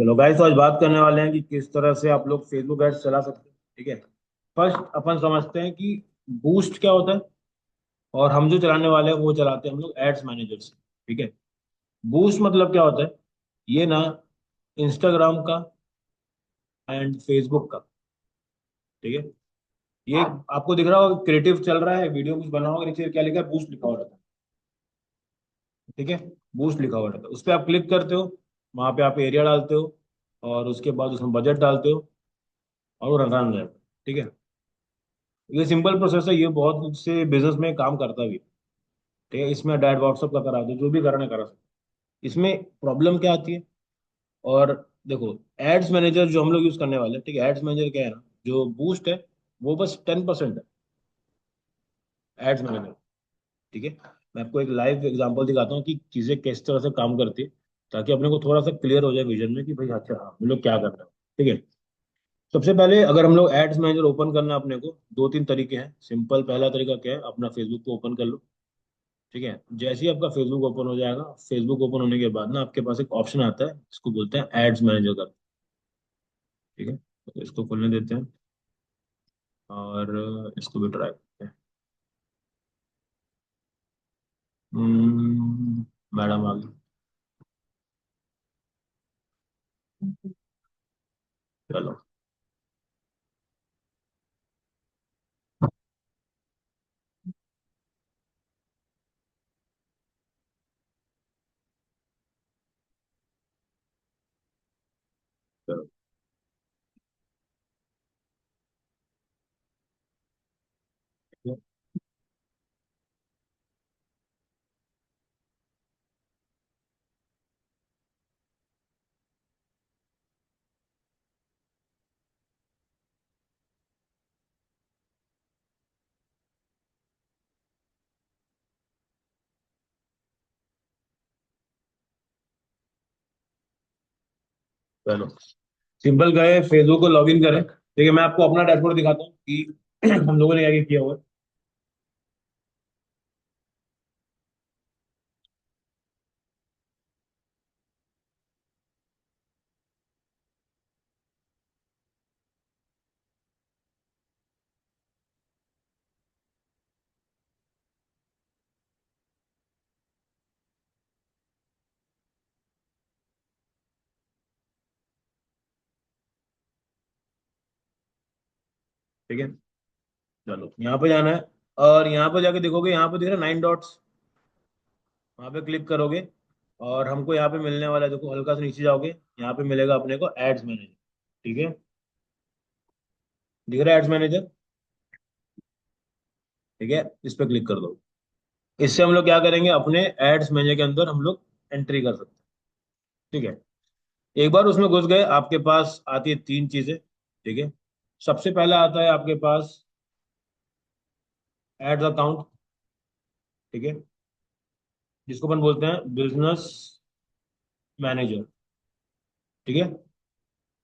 चलो गाइस, तो आज बात करने वाले हैं कि किस तरह से आप लोग फेसबुक एड्स चला सकते हैं। ठीक है। फर्स्ट अपन समझते हैं कि बूस्ट क्या होता है। और हम जो चलाने वाले हैं वो चलाते हैं हम लोग एड्स मैनेजर से। ठीक है। बूस्ट मतलब क्या होता है? ये ना इंस्टाग्राम का एंड फेसबुक का। ठीक है। ये आपको दिख रहा होगा, क्रिएटिव चल रहा है, वीडियो कुछ बना होगा, नीचे क्या लिखा है? बूस्ट लिखा हुआ रहता है। ठीक है। बूस्ट लिखा हुआ रहता है, उस पर आप क्लिक करते हो। वहां पे आप एरिया डालते हो और उसके बाद उसमें बजट डालते हो और वो रन जाता है। ठीक है। ये सिंपल प्रोसेस है, ये बहुत से बिजनेस में काम करता भी है। ठीक है। इसमें डायरेक्ट व्हाट्सअप का करा दो, जो भी करना है करा सकते। इसमें प्रॉब्लम क्या आती है? और देखो, एड्स मैनेजर जो हम लोग यूज करने वाले हैं, ठीक है, एड्स मैनेजर क्या है ना, जो बूस्ट है वो बस 10% है एड्स मैनेजर। ठीक है। मैं आपको एक लाइव एग्जांपल दिखाता हूँ कि चीजें किस तरह से काम करती है, ताकि अपने को थोड़ा सा क्लियर हो जाए विजन में कि भाई अच्छा, हाँ, हम लोग क्या कर रहे हैं। ठीक है। सबसे पहले अगर हम लोग एड्स मैनेजर ओपन करना है अपने को, दो तीन तरीके हैं। सिंपल पहला तरीका क्या है? अपना फेसबुक को ओपन कर लो। ठीक है। जैसे ही आपका फेसबुक ओपन हो जाएगा, फेसबुक ओपन होने के बाद ना आपके पास एक ऑप्शन आता है, इसको बोलते हैं एड्स मैनेजर का। ठीक है, तो इसको खोलने देते हैं और इसको भी ट्राई करते हैं। मैडम आ गई। चलो। चलो। ठीक है। चलो, सिंपल गए फेसबुक को लॉगिन करें। ठीक है, मैं आपको अपना डैशबोर्ड दिखाता हूँ कि हम लोगों ने क्या क्या किया हुआ है। ठीक है। चलो, यहाँ पे जाना है और यहाँ पे जाके देखोगे, यहाँ पे दिख रहा है 9 डॉट्स। वहाँ पे क्लिक करोगे और हमको यहाँ पे मिलने वाला है, देखो हल्का सा नीचे जाओगे, यहाँ पे मिलेगा अपने को एड्स मैनेजर। ठीक है। दिख रहा है एड्स मैनेजर? ठीक है, इस पे क्लिक कर दो। इससे हम लोग क्या करेंगे, अपने एड्स मैनेजर के अंदर हम लोग एंट्री कर सकते हैं। ठीक है। एक बार उसमें घुस गए, आपके पास आती है तीन चीजें। ठीक है। सबसे पहला आता है आपके पास एड्स अकाउंट। ठीक है। जिसको अपन बोलते हैं बिजनेस मैनेजर। ठीक है।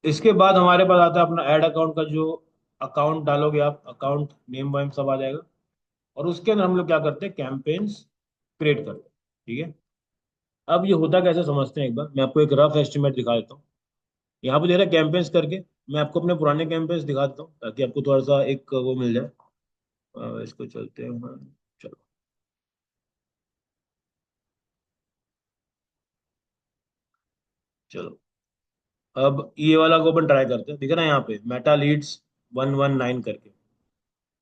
इसके बाद हमारे पास आता है अपना एड अकाउंट का, जो अकाउंट डालोगे आप, अकाउंट नेम वाइम सब आ जाएगा। और उसके अंदर हम लोग क्या करते हैं, कैंपेन्स क्रिएट करते हैं। ठीक है। अब ये होता कैसे समझते हैं, एक बार मैं आपको एक रफ एस्टिमेट दिखा देता हूँ। यहाँ पे दे रहा है कैंपेन्स करके। मैं आपको अपने पुराने कैंपेन्स दिखा देता हूँ ताकि आपको थोड़ा सा एक वो मिल जाए। इसको चलते हैं। चलो। चलो, अब ये वाला को अपन ट्राई करते हैं। दिख रहा है यहाँ पे मेटा लीड्स 119 करके।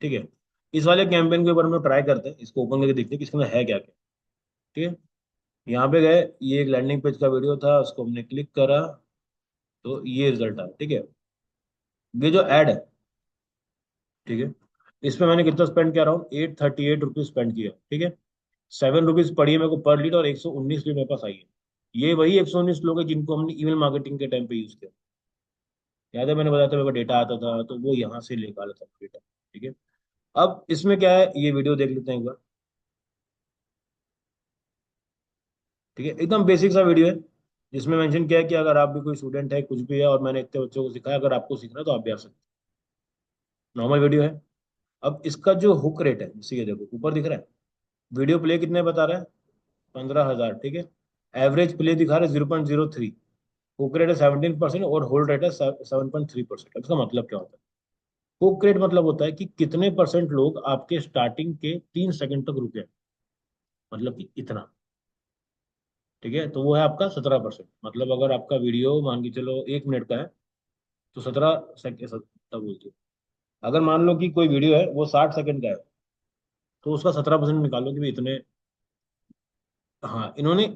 ठीक है। इस वाले कैंपेन के ऊपर हम लोग ट्राई करते हैं, इसको ओपन करके देखते हैं कि इसके अंदर है क्या क्या। ठीक है। यहाँ पे गए, ये एक लैंडिंग पेज का वीडियो था, उसको हमने क्लिक करा तो ये रिजल्ट आया। ठीक है। ये जो एड है, ठीक है, इस पे मैंने कितना स्पेंड किया, रहा हूँ 838 रुपीज स्पेंड किया। ठीक है। 7 रुपीज पड़ी है मेरे को पर लीड और 119 लीड मेरे पास आई है। ये वही 119 लोग हैं जिनको हमने ईमेल मार्केटिंग के टाइम पे यूज किया। याद है मैंने बताया था मेरे को डेटा आता था, तो वो यहाँ से निकाला था डेटा। ठीक है। अब इसमें क्या है, ये वीडियो देख लेते हैं एक बार। ठीक है, एकदम बेसिक सा वीडियो है, जिसमें मेंशन किया है कि अगर आप भी कोई स्टूडेंट है, कुछ भी है, और मैंने इतने बच्चों को सिखाया, अगर आपको सीखना है तो आप भी आ सकते हैं। नॉर्मल वीडियो है। अब इसका जो हुक रेट है, जैसे ये देखो ऊपर दिख रहा है, वीडियो प्ले कितने बता रहा है? 15,000। ठीक है। एवरेज प्ले दिखा रहा है 0.03। हुक रेट है 17% और होल्ड रेट है 7.3%। इसका मतलब क्या होता है? हुक रेट मतलब होता है कि कितने परसेंट लोग आपके स्टार्टिंग के 3 सेकंड तक रुके, मतलब कि इतना। ठीक है, तो वो है आपका 17%। मतलब अगर आपका वीडियो मान के चलो 1 मिनट का है, तो 17 सेकंड तक बोलती है। अगर मान लो कि कोई वीडियो है वो 60 सेकंड का है, तो उसका 17% निकालो कि भाई इतने। हाँ, इन्होंने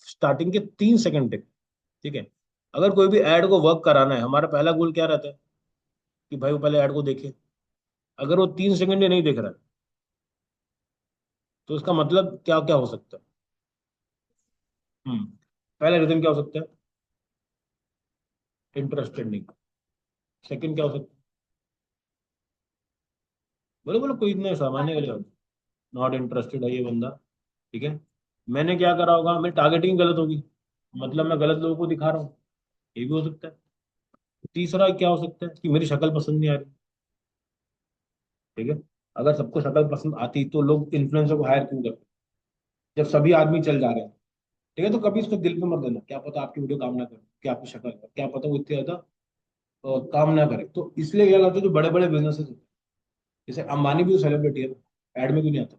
स्टार्टिंग के 3 सेकंड तक। ठीक है। अगर कोई भी ऐड को वर्क कराना है, हमारा पहला गोल क्या रहता है? कि भाई वो पहले ऐड को देखे। अगर वो 3 सेकंड ही नहीं देख रहा है, तो इसका मतलब क्या क्या हो सकता है? हम्म पहला रीजन क्या हो सकता है? इंटरेस्टेड नहीं। सेकंड क्या हो सकता है? बोलो बोलो, कोई इतना सामान्य वाले। नॉट इंटरेस्टेड है ये बंदा। ठीक है। मैंने क्या करा होगा, मेरी टारगेटिंग गलत होगी, मतलब मैं गलत लोगों को दिखा रहा हूँ। ये भी हो सकता है। तीसरा क्या हो सकता है कि मेरी शक्ल पसंद नहीं आ रही। ठीक है। अगर सबको शक्ल पसंद आती तो लोग इन्फ्लुएंसर को हायर क्यों करते, जब सभी आदमी चल जा रहे हैं। ठीक है, तो कभी इसको दिल पे मत लेना, क्या पता आपकी वीडियो काम ना करे, क्या आपकी शक्ल का क्या पता वो इतनी ज्यादा काम ना करे। तो इसलिए क्या करते हैं जो बड़े बड़े बिजनेसेस होते हैं, जैसे अंबानी भी तो सेलिब्रिटी है, ऐड में क्यों नहीं आता?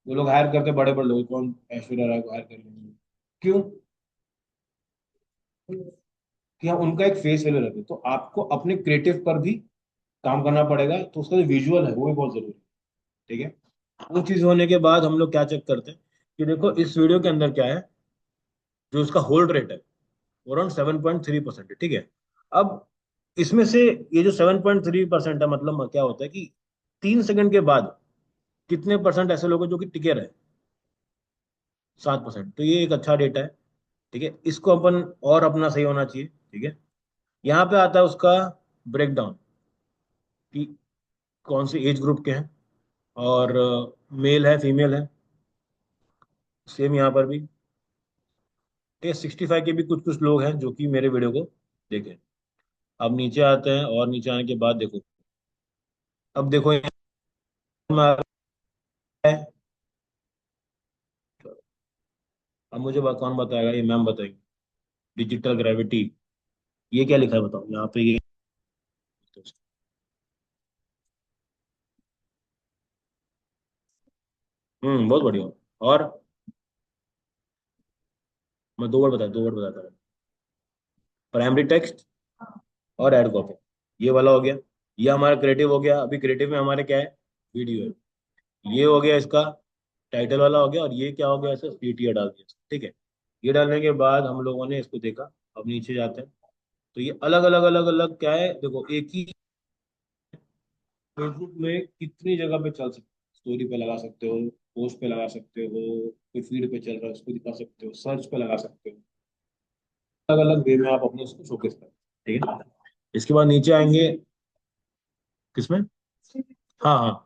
वो लोग हायर करते बड़े बड़े लोग, कौन ऐश्वर्या राय को हायर कर लेंगे। क्यों? कि हम उनका एक फेस वैल्यू रखते हैं। तो आपको अपने क्रिएटिव पर भी काम करना पड़ेगा, तो उसका जो विजुअल है वो भी बहुत जरूरी है। ठीक है। वो चीज होने के बाद हम लोग क्या चेक करते हैं कि देखो इस वीडियो के अंदर क्या है, जो उसका होल्ड रेट है वो अराउंड 7.3% है। ठीक है। अब इसमें से ये जो 7.3% है, मतलब क्या होता है कि 3 सेकंड के बाद कितने परसेंट ऐसे लोग हैं जो कि टिके रहे? 7%। तो ये एक अच्छा डेटा है। ठीक है, इसको अपन और अपना सही होना चाहिए। ठीक है। यहाँ पे आता है उसका ब्रेकडाउन कि कौन सी एज ग्रुप के हैं, और मेल है फीमेल है, सेम यहाँ पर भी। ठीक है, 65 के भी कुछ कुछ लोग हैं जो कि मेरे वीडियो को देखें। अब नीचे आते हैं, और नीचे आने के बाद देखो, अब देखो यहाँ में आ रहा है। अब मुझे कौन बताएगा? ये मैम बताएगी। डिजिटल ग्रेविटी, ये क्या लिखा है बताओ यहाँ पे ये। बहुत बढ़िया। और मैं 2 वर्ड बताता हूँ। प्राइमरी टेक्स्ट और एड कॉपी, ये वाला हो गया। ये हमारा क्रिएटिव हो गया। अभी क्रिएटिव में हमारे क्या है? वीडियो है। ये हो गया इसका टाइटल वाला हो गया, और ये क्या हो गया? ऐसे सीटीआर डाल दिया। ठीक है। ये डालने के बाद हम लोगों ने इसको देखा। अब नीचे जाते हैं, तो ये अलग अलग अलग अलग क्या है देखो, एक ही फेसबुक में कितनी जगह पे चल सकते हो। स्टोरी पे लगा सकते हो, पोस्ट पे लगा सकते हो, कोई फीड पे चल रहा है उसको दिखा सकते हो, सर्च पे लगा सकते हो। अलग अलग वे में आप अपने उसको शोकेस करें। ठीक है। इसके बाद नीचे आएंगे, किसमें? हाँ हाँ,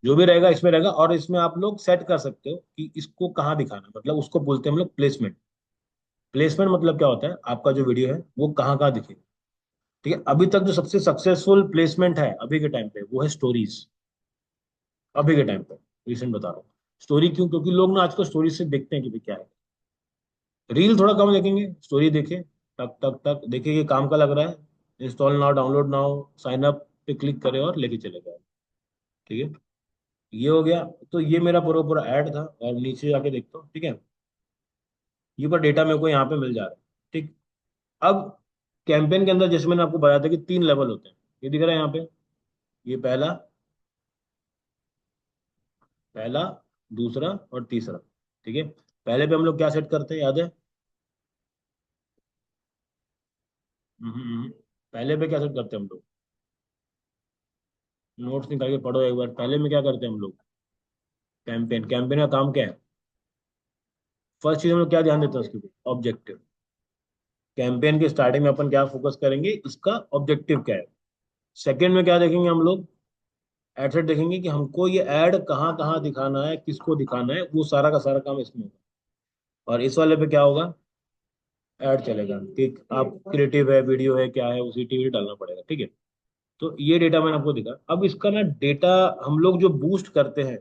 जो भी रहेगा इसमें रहेगा। और इसमें आप लोग सेट कर सकते हो कि इसको कहाँ दिखाना है। मतलब उसको बोलते हैं हम लोग प्लेसमेंट। प्लेसमेंट मतलब क्या होता है? आपका जो वीडियो है वो कहाँ कहाँ दिखे। ठीक है। अभी तक जो सबसे सक्सेसफुल प्लेसमेंट है अभी के टाइम पे, वो है स्टोरीज। अभी के टाइम पे रिसेंट बता रहा हूँ। स्टोरी क्यों? क्योंकि लोग ना आजकल स्टोरी से देखते हैं कि भाई क्या है। रील थोड़ा कम देखेंगे, स्टोरी देखें। टक टक टक देखें, ये काम का लग रहा है, install now, download now, sign up पे क्लिक करें और लेके चले जाए। ठीक है। ये हो गया। तो ये मेरा पूरा पूरा ऐड था, और नीचे जाके देखता हूँ। ठीक है। ये पर डेटा मेरे को यहाँ पे मिल जा रहा है। ठीक। अब कैंपेन के अंदर जैसे मैंने आपको बताया था कि 3 लेवल होते हैं, ये दिख रहा है यहाँ पे। ये पहला, पहला, दूसरा और तीसरा। ठीक है। पहले पे हम लोग क्या सेट करते हैं, याद है? पहले पे क्या सेट करते हैं हम लोग? नोट्स निकाल के पढ़ो एक बार। पहले में क्या करते हैं हम लोग? कैंपेन। कैंपेन का काम क्या है? फर्स्ट चीज हम लोग क्या ध्यान देते हैं उसके ऊपर? ऑब्जेक्टिव। कैंपेन के स्टार्टिंग में अपन क्या फोकस करेंगे, इसका ऑब्जेक्टिव क्या है। सेकंड में क्या देखेंगे हम लोग? एडसेट देखेंगे कि हमको ये ऐड कहाँ कहाँ दिखाना है, किसको दिखाना है, वो सारा का सारा काम इसमें होगा। और इस वाले पे क्या होगा? ऐड चलेगा कि आप क्रिएटिव है, वीडियो है, क्या है, उसी टीवी डालना पड़ेगा। ठीक है। तो ये डेटा मैंने आपको दिखा। अब इसका ना डेटा हम लोग जो बूस्ट करते हैं,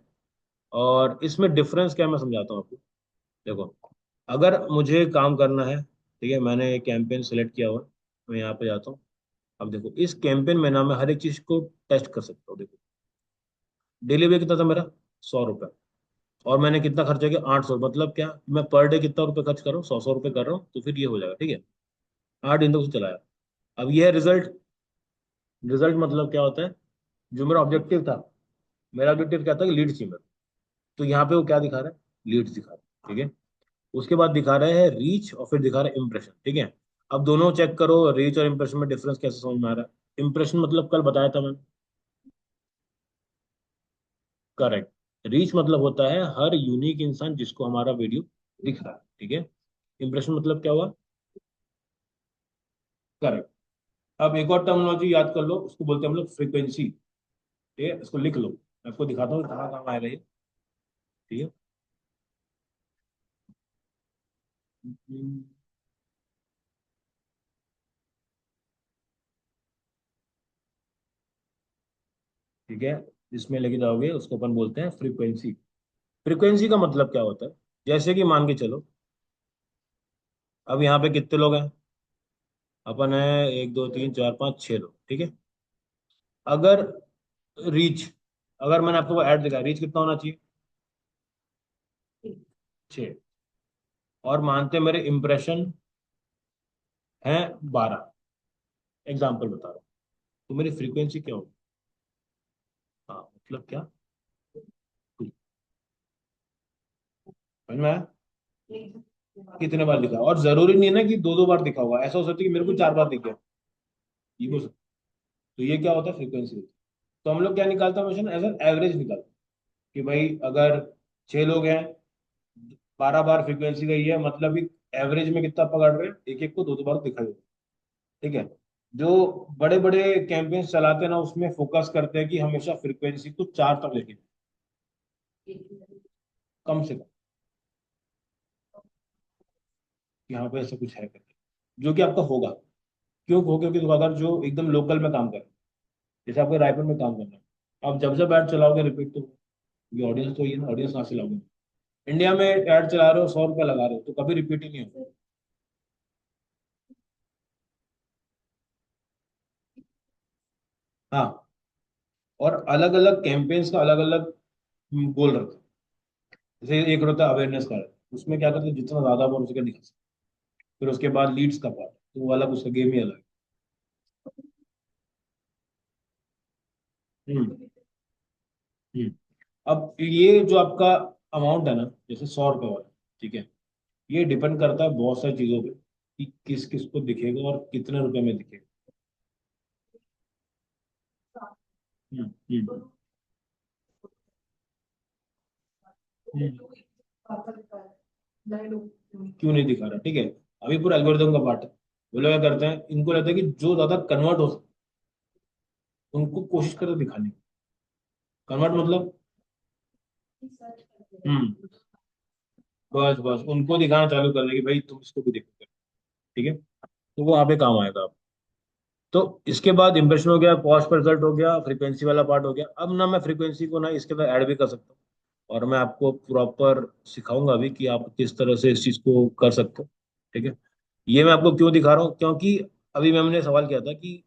और इसमें डिफरेंस क्या है मैं समझाता हूँ आपको। देखो, अगर मुझे काम करना है, ठीक है, मैंने एक कैंपेन सेलेक्ट किया हुआ है, मैं यहाँ पे जाता हूँ। अब देखो इस कैंपेन में ना मैं हर एक चीज को टेस्ट कर सकता हूँ। देखो डेली पे कितना था मेरा, 100 रुपये। और मैंने कितना खर्चा किया, 800। मतलब क्या, मैं पर डे कितना रुपये खर्च कर रहा हूँ, 100 100 रुपये कर रहा हूँ, तो फिर ये हो जाएगा, ठीक है। 8 दिन तक उसे चलाया। अब ये है रिजल्ट। रिजल्ट मतलब क्या होता है, जो मेरा ऑब्जेक्टिव था, मेरा ऑब्जेक्टिव क्या था कि लीड चाहिए मेरे को। तो यहाँ पे वो क्या दिखा रहा है, लीड्स दिखा रहा है, ठीक है। उसके बाद दिखा रहे हैं रीच, और फिर दिखा रहा है इंप्रेशन, ठीक है। अब दोनों चेक करो, रीच और इंप्रेशन में डिफरेंस कैसे समझ में आ रहा है। इंप्रेशन मतलब कल बताया था मैंने, करेक्ट। रीच मतलब होता है हर यूनिक इंसान जिसको हमारा वीडियो दिख रहा है, ठीक है। इंप्रेशन मतलब क्या हुआ, करेक्ट। अब एक और टर्मिनोलॉजी याद कर लो, उसको बोलते हैं हम लोग फ्रीक्वेंसी, ठीक है। इसको लिख लो, मैं आपको दिखाता हूँ कहाँ काम आएगा ये, ठीक है। ठीक है, इसमें लेके जाओगे उसको अपन बोलते हैं फ्रीक्वेंसी। फ्रीक्वेंसी का मतलब क्या होता है, जैसे कि मान के चलो, अब यहाँ पे कितने लोग हैं, अपन है 1 2 3 4 5 6 लोग, ठीक है। अगर रीच, अगर मैंने आपको ऐड दिखाया, रीच कितना होना चाहिए, 6। और मानते हैं मेरे इंप्रेशन हैं 12, एग्जाम्पल बता रहा हूँ, तो मेरी फ्रीक्वेंसी क्या होगी। हाँ मतलब क्या, समझ में आया? कितने बार दिखा, और जरूरी नहीं है ना कि 2 2 बार दिखा हुआ, ऐसा हो सकता है कि मेरे को 4 बार दिख गया, ये हो सकता है। तो ये क्या होता है, फ्रीक्वेंसी। तो हम लोग क्या निकालते हैं हमेशा, एज एन एवरेज निकालते हैं कि भाई अगर 6 लोग हैं, 12 बार फ्रीक्वेंसी गई है, मतलब एवरेज में कितना पकड़ रहे हैं, एक एक को 2 2 बार दिखाई दे, ठीक है। जो बड़े बड़े कैंपेन्स चलाते हैं ना, उसमें फोकस करते हैं कि हमेशा फ्रीक्वेंसी को 4 तक लेके जाओ, कम से कम। यहाँ पे ऐसा कुछ है करके, जो कि आपका होगा। क्यों हो, क्योंकि दुकानदार जो एकदम लोकल में काम कर रहे हैं, जैसे आपको रायपुर में काम करना है, आप जब जब ऐड चलाओगे रिपीट, तो ये ऑडियंस तो ये ना, ऑडियंस कहाँ से लाओगे। इंडिया में ऐड चला रहे हो, 100 रुपया लगा रहे हो, तो कभी रिपीट ही नहीं होगा। हाँ, और अलग अलग कैंपेन्स का अलग अलग गोल रखते हैं। जैसे एक होता है अवेयरनेस का, उसमें क्या करते हैं, जितना ज्यादा बार उसके दिखा सकते। फिर उसके बाद लीड्स का पार्ट, तो वो अलग, उसका गेम ही अलग है। हम्म। अब ये जो आपका अमाउंट है ना, जैसे 100 रुपये वाला, ठीक है, ये डिपेंड करता है बहुत सारी चीजों पे, कि किस किस को दिखेगा और कितने रुपए में दिखेगा। हम्म हम्म हम्म। क्यों नहीं दिखा रहा, ठीक है। अभी पूरा एल्गोरिदम का पार्ट है। वो लोग क्या करते हैं, इनको लगता है कि जो ज्यादा कन्वर्ट हो सकते, उनको कोशिश करते दिखाने की। कन्वर्ट मतलब, हम्म, बस बस उनको दिखाना चालू कर कि भाई तुम इसको भी देखो, ठीक है। तो वो वहाँ पे काम आएगा आप। तो इसके बाद इंप्रेशन हो गया, कॉस्ट पर रिजल्ट हो गया, फ्रीक्वेंसी वाला पार्ट हो गया। अब ना मैं फ्रीक्वेंसी को ना इसके अंदर ऐड भी कर सकता हूँ, और मैं आपको प्रॉपर सिखाऊंगा भी कि आप किस तरह से इस चीज को कर सकते हो, ठीक है। ये मैं आपको क्यों दिखा रहा हूँ, क्योंकि अभी मैम ने सवाल किया था कि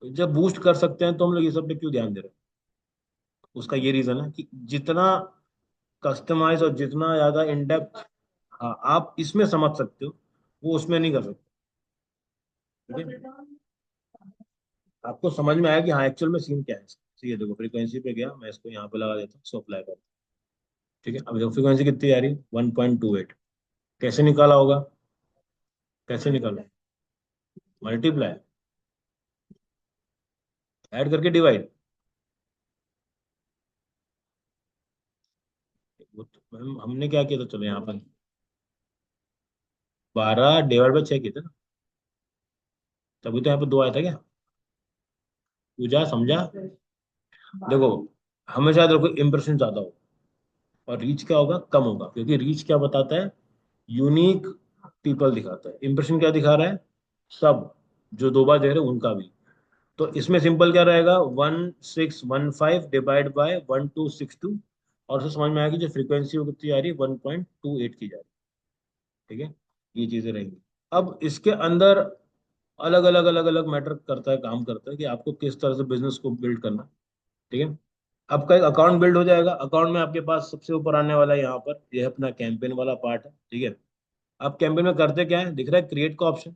जब बूस्ट कर सकते हैं तो हम लोग ये सब पे क्यों ध्यान दे रहे हैं। उसका ये रीजन है कि जितना कस्टमाइज और जितना ज्यादा इन डेप्थ, हाँ, आप इसमें समझ सकते हो, वो उसमें नहीं कर सकते, ठीक है। आपको समझ में आया कि हाँ एक्चुअल में सीन क्या है इसका। ठीक है, देखो फ्रीक्वेंसी पे गया, मैं इसको यहाँ पे लगा देता हूँ, सो अप्लाई कर। ठीक है, अब देखो फ्रीक्वेंसी कितनी आ रही है, 1.28। कैसे निकाला होगा, कैसे निकाला, मल्टीप्लाई, ऐड करके डिवाइड। वो तो हमने क्या किया था, चलो यहाँ पर 12 डिवाइड बाई 6 किए थे ना, तभी तो यहाँ पे 2 आया था क्या। पूजा समझा। देखो हमेशा देखो इंप्रेशन ज्यादा हो और रीच क्या होगा, कम होगा, क्योंकि रीच क्या बताता है, यूनिक पीपल दिखाता है। इंप्रेशन क्या दिखा रहा है, सब जो 2 बार दे रहे हैं उनका भी। तो इसमें सिंपल क्या रहेगा, 1615 डिवाइड बाय 1262, और उसे समझ में आया कि जो फ्रीक्वेंसी वो कितनी जा रही है, 1.28 की जा रही है। ठीक है, ये चीजें रहेंगी। अब इसके अंदर अलग अलग अलग अलग मैटर करता है, काम करता है कि आपको किस तरह से बिजनेस को बिल्ड करना है। ठीक है, आपका एक अकाउंट बिल्ड हो जाएगा। अकाउंट में आपके पास सबसे ऊपर आने वाला है यहाँ पर, यह अपना कैंपेन वाला पार्ट है। ठीक है, आप कैंपेन में करते क्या है, दिख रहा है क्रिएट का ऑप्शन।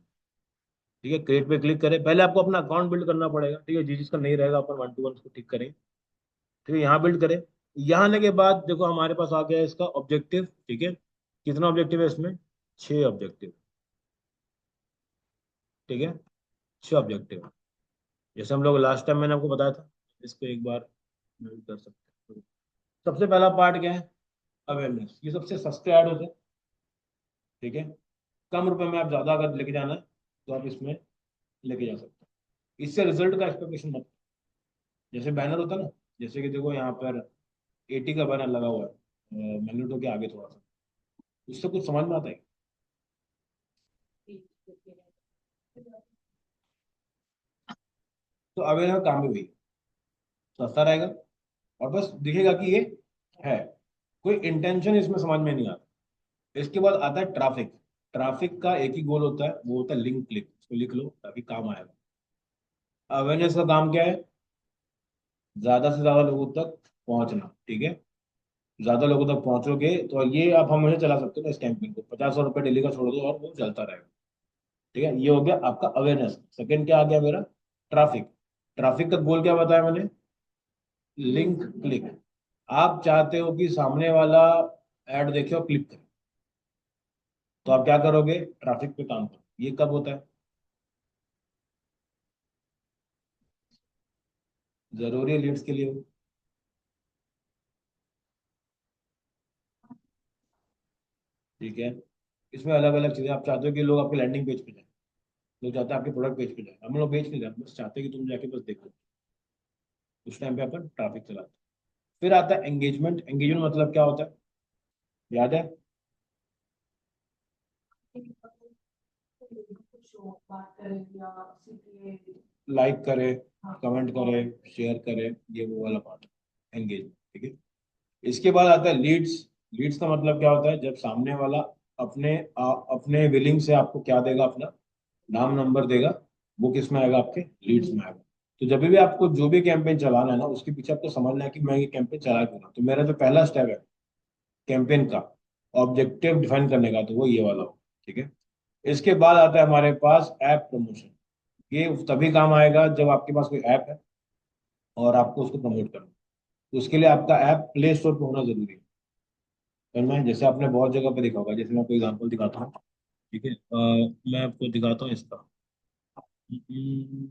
ठीक है, क्रिएट पे क्लिक करें। पहले आपको अपना अकाउंट बिल्ड करना पड़ेगा। ठीक है, जिसका नहीं रहेगा अपन 1 to 1 उसको ठीक करें। ठीक है, यहाँ बिल्ड करें। यहाँ आने के बाद देखो हमारे पास आ गया है इसका ऑब्जेक्टिव। ठीक है, कितना ऑब्जेक्टिव है इसमें, 6 ऑब्जेक्टिव। ठीक है, 6 ऑब्जेक्टिव। जैसे हम लोग लास्ट टाइम मैंने आपको बताया था, इसको एक बार नोट कर सकते हैं। सबसे पहला पार्ट क्या है, अवेयरनेस। ये सबसे सस्ते ऐड होते हैं। ठीक है, कम रुपए में आप ज्यादा अगर लेके जाना है तो आप इसमें लेके जा सकते हैं। इससे रिजल्ट का एक्सपेक्टेशन मत। जैसे बैनर होता है ना, जैसे कि देखो यहाँ पर 80 का बैनर लगा हुआ है मैग्नेटो के आगे थोड़ा सा, उससे कुछ समझ में आता है। तो अवेयरनेस काम भी वही सस्ता रहेगा, और बस दिखेगा कि ये है, कोई इंटेंशन इसमें समझ में नहीं आता। इसके बाद आता है ट्रैफिक। ट्रैफिक का एक ही गोल होता है, वो होता है लिंक क्लिक। इसको लिख लो ताकि काम आएगा। अवेयरनेस का काम क्या है, ज्यादा से ज्यादा लोगों तक पहुंचना। ठीक है, ज्यादा लोगों तक पहुंचोगे तो ये आप हमेशा चला सकते हो ना, इस कैंपेन को 50 रुपये डेली का छोड़ दो और वो चलता रहेगा। ठीक है, ये हो गया आपका अवेयरनेस। सेकंड क्या आ गया मेरा, ट्रैफिक। ट्रैफिक का गोल क्या बताया मैंने, लिंक क्लिक। आप चाहते हो कि सामने वाला ऐड देखे और क्लिक करे, तो आप क्या करोगे, ट्रैफिक पे काम करो। ये कब होता है, जरूरी है लीड्स के लिए हो। ठीक है, इसमें अलग अलग चीजें, आप चाहते हो कि लोग आपके लैंडिंग पेज पे जाए, लोग चाहते हैं आपके प्रोडक्ट पेज पे जाए। हम लोग पेज नहीं जाते, बस चाहते हैं कि तुम जाके बस देखो। उस टाइम पे अपन ट्रैफिक चलाते हैं। फिर आता है एंगेजमेंट। एंगेजमेंट मतलब क्या होता है, याद है, लाइक करे, कमेंट करे, शेयर करे, ये वो वाला पार्ट है एंगेजमेंट। ठीक है, इसके बाद आता है लीड्स। लीड्स का मतलब क्या होता है, जब सामने वाला अपने विलिंग से आपको क्या देगा, अपना नाम नंबर देगा, वो किस में आएगा, आपके लीड्स में आएगा। तो जब भी आपको जो भी कैंपेन चलाना है ना, उसके पीछे आपको समझना है कि मैं ये कैंपेन चला क्यों रहा हूं। तो मेरा जो पहला स्टेप है कैंपेन का ऑब्जेक्टिव डिफाइन करने का, तो वो ये वाला हो। ठीक है, इसके बाद आता है हमारे पास ऐप प्रमोशन। ये तभी काम आएगा जब आपके पास कोई ऐप है और आपको उसको प्रमोट करना है। तो उसके लिए आपका ऐप प्ले स्टोर पर होना जरूरी है। करना है, जैसे आपने बहुत जगह पे देखा होगा। जैसे मैं आपको एग्जांपल दिखाता हूँ। ठीक है, मैं आपको दिखाता हूँ इसका। हम्म,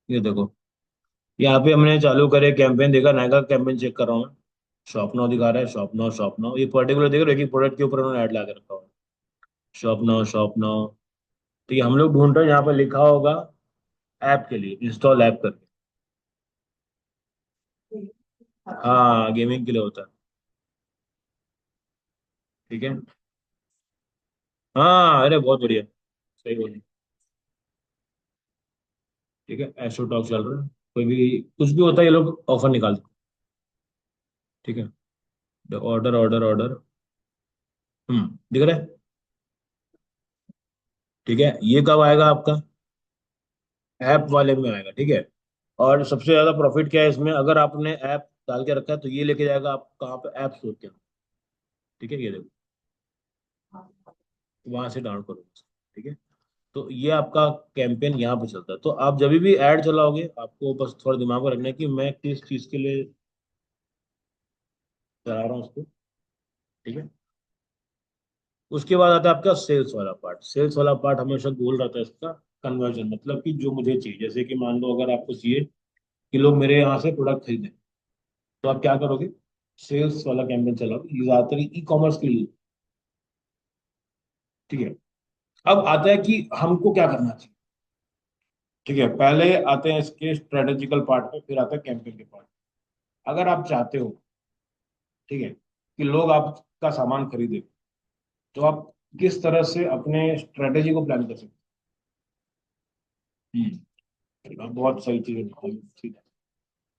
ये देखो, यहाँ पे हमने चालू करे कैंपेन, देखा नायका कैंपेन चेक कर रहा हूँ मैं। शॉप नाउ दिखा रहा है, शॉप नाउ शॉप नाउ, ये पर्टिकुलर देख रहे हो कि प्रोडक्ट के ऊपर उन्होंने ऐड लगा के रखा हुआ है, शॉप नाउ शॉप नाउ। तो ये हम लोग ढूंढ रहे हैं, यहाँ पे लिखा होगा ऐप के लिए, इंस्टॉल ऐप करके। हाँ, गेमिंग के लिए होता है। ठीक है, हाँ, अरे बहुत बढ़िया, सही बोली। ठीक है, एस्ट्रो टॉक चल रहा है, कोई भी कुछ भी होता है ये लोग ऑफर निकालते हैं। ठीक है, ऑर्डर ऑर्डर ऑर्डर, दिख रहा है। ठीक है, ये कब आएगा आपका, ऐप वाले में आएगा। ठीक है, और सबसे ज्यादा प्रॉफिट क्या है इसमें, अगर आपने ऐप डाल के रखा है तो ये लेके जाएगा आप कहाँ पे, ऐप स्टोर के अंदर। ठीक है, ये देखो, वहां से डाउनलोड करो। ठीक है, तो ये आपका कैंपेन यहाँ पे चलता है। तो आप जब भी ऐड चलाओगे, आपको बस थोड़ा दिमाग में रखना है कि मैं किस चीज के लिए चला रहा हूँ उसको। ठीक है, उसके बाद आता है आपका सेल्स वाला पार्ट। सेल्स वाला पार्ट हमेशा गोल रहता है इसका, कन्वर्जन, मतलब कि जो मुझे चाहिए। जैसे कि मान लो अगर आपको चाहिए कि लोग मेरे यहाँ से प्रोडक्ट खरीदें, तो आप क्या करोगे, सेल्स वाला कैंपेन चला, ये ज्यादातर ई कॉमर्स के लिए। ठीक है। अब आता है कि हमको क्या करना चाहिए। ठीक है, पहले आते हैं इसके स्ट्रेटेजिकल पार्ट पे, फिर आता है कैंपेन के पार्ट। अगर आप चाहते हो, ठीक है, कि लोग आपका सामान खरीदे, तो आप किस तरह से अपने स्ट्रेटेजी को प्लान कर सकते हैं। बहुत सही चीज है। ठीक है।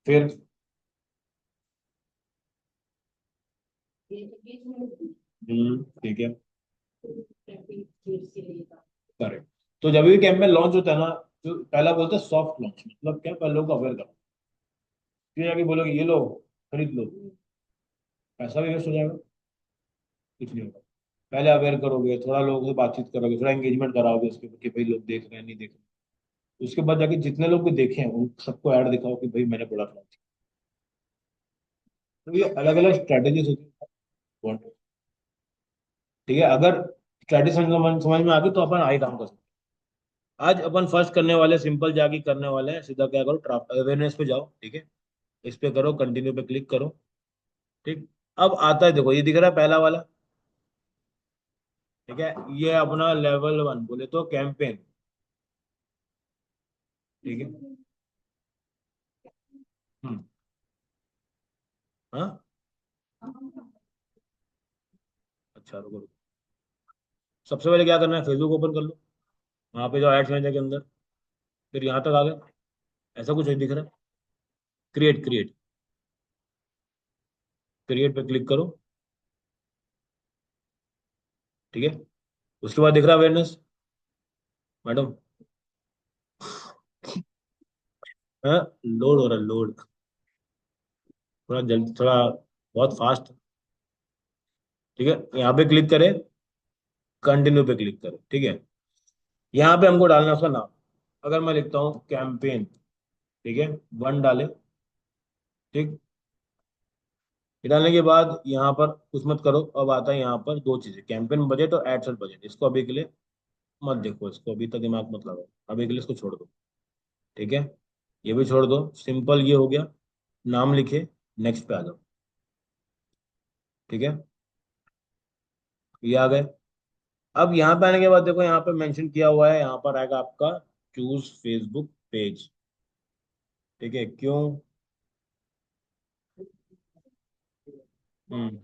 फिर ठीक है, करेक्ट। तो जब भी कैंपेन लॉन्च होता है ना, तो पहला बोलते हैं सॉफ्ट लॉन्च, मतलब क्या, पहले लोगों को अवेयर करो। फिर आगे बोलोगे ये लो, खरीद लो, पैसा भी वेस्ट हो जाएगा, कुछ नहीं होगा। पहले अवेयर करोगे, थोड़ा लोगों से बातचीत करोगे, थोड़ा एंगेजमेंट कराओगे उसके ऊपर कि भाई लोग देख रहे हैं नहीं देख रहे हैं। उसके बाद जाके जितने लोग भी देखे हैं उन सबको ऐड दिखाओ कि भाई मैंने प्रोडक्ट लॉन्च किया। तो ये अलग अलग स्ट्रेटेजीज होती है। ठीक है, अगर स्ट्रेटेजी समझ में आ गई तो अपन आगे काम कर सकते हैं। आज अपन फर्स्ट करने वाले, सिंपल जाके करने वाले हैं, सीधा क्या करो, ट्राफ अवेयरनेस पे जाओ। ठीक है, इस पे करो, कंटिन्यू पे क्लिक करो। ठीक। अब आता है, देखो ये दिख रहा है पहला वाला। ठीक है, ये अपना लेवल वन बोले तो कैंपेन। ठीक है। हम्म। हाँ। अच्छा, रुको रुको। सबसे पहले क्या करना है, फेसबुक ओपन कर लो, वहां पे जो एड्स मैनेजर के अंदर, फिर यहाँ तक आ गए। ऐसा कुछ है दिख रहा है, क्रिएट क्रिएट, क्रिएट पे क्लिक करो। ठीक है, उसके बाद दिख रहा है अवेयरनेस, मैडम। हाँ, लोड हो रहा है, लोड। थोड़ा जल्दी, थोड़ा बहुत फास्ट। ठीक है, यहाँ पे क्लिक करें, कंटिन्यू पे क्लिक करें। ठीक है, यहाँ पे हमको डालना है उसका नाम। अगर मैं लिखता हूँ कैंपेन, ठीक है, वन डाले। ठीक। ये डालने के बाद यहाँ पर कुछ मत करो, अब आता है यहाँ पर दो चीजें, कैंपेन बजट और एड सेट बजट। इसको अभी के लिए मत देखो, इसको अभी तक दिमाग मत लगाओ, अभी के लिए इसको छोड़ दो। ठीक है, ये भी छोड़ दो, सिंपल ये हो गया। नाम लिखे, नेक्स्ट पे आ जाओ। ठीक है, ये आ गए। अब यहाँ पे आने के बाद देखो, यहाँ पे मेंशन किया हुआ है, यहाँ पर आएगा आपका चूज फेसबुक पेज। ठीक है, क्यों। हम्म।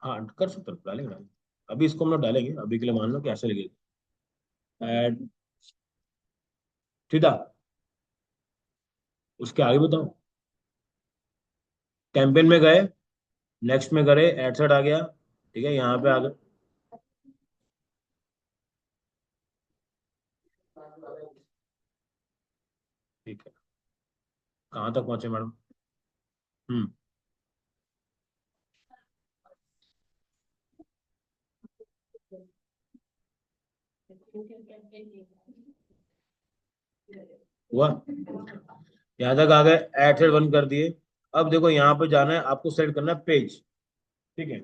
हाँ, कर सकते हो, डालेंगे डालेंगे। अभी इसको हम लोग डालेंगे, अभी के लिए मान लो कि ऐसे लगेगा। ऐड। ठीक है, उसके आगे बताओ। कैंपेन में गए, नेक्स्ट में करे, एड सेट आ गया। ठीक है, यहाँ पे आ गए। ठीक है, कहाँ तक पहुंचे मैडम। हम्म। हुआ, यहाँ तक आ गए, एड सेट बंद कर दिए। अब देखो यहाँ पे जाना है, आपको सेलेक्ट करना है पेज। ठीक है,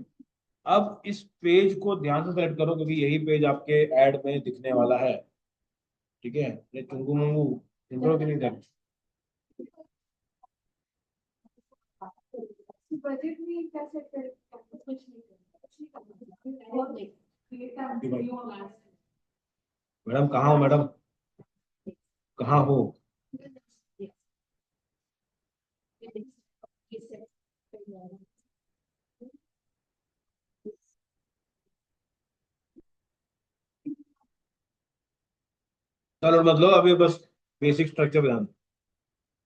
अब इस पेज को ध्यान से सेलेक्ट करो, क्योंकि यही पेज आपके ऐड में दिखने वाला है। ठीक है, ये चुंगू मुंगू इंट्रो की नहीं कर। बजट में क्या सेट करें, कुछ नहीं करना। मैडम कहाँ हो मैडम, कहाँ हो। चलो मतलब अभी बस बेसिक स्ट्रक्चर पे ध्यान दो।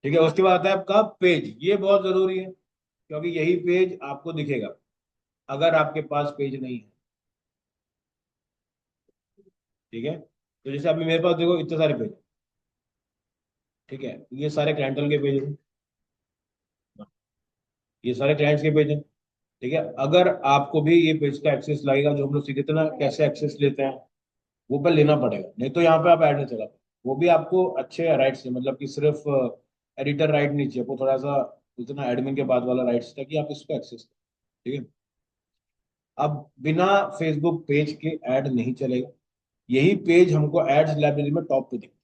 ठीक है, उसके बाद आता है आपका पेज, ये बहुत जरूरी है, क्योंकि यही पेज आपको दिखेगा अगर आपके पास पेज नहीं है। ठीक है, तो जैसे अभी मेरे पास देखो इतने सारे पेज। ठीक है, ये सारे क्लाइंटल के पेज हैं, ये सारे क्लाइंट्स के पेज हैं। ठीक है, अगर आपको भी ये पेज का एक्सेस लगेगा, जो हम लोग सीखे थे ना कैसे एक्सेस लेते हैं, वो पर लेना पड़ेगा, नहीं तो यहाँ पे आप ऐड नहीं चला पाओगे। वो भी आपको अच्छे राइट्स है, मतलब कि सिर्फ एडिटर राइट नहीं चाहिए, वो थोड़ा सा उतना एडमिन के बाद वाला राइट्स ताकि आप इसको एक्सेस करें। ठीक है, अब बिना फेसबुक पेज के ऐड नहीं चलेगा। यही पेज हमको एड्स लाइब्रेरी में टॉप पे दिखे।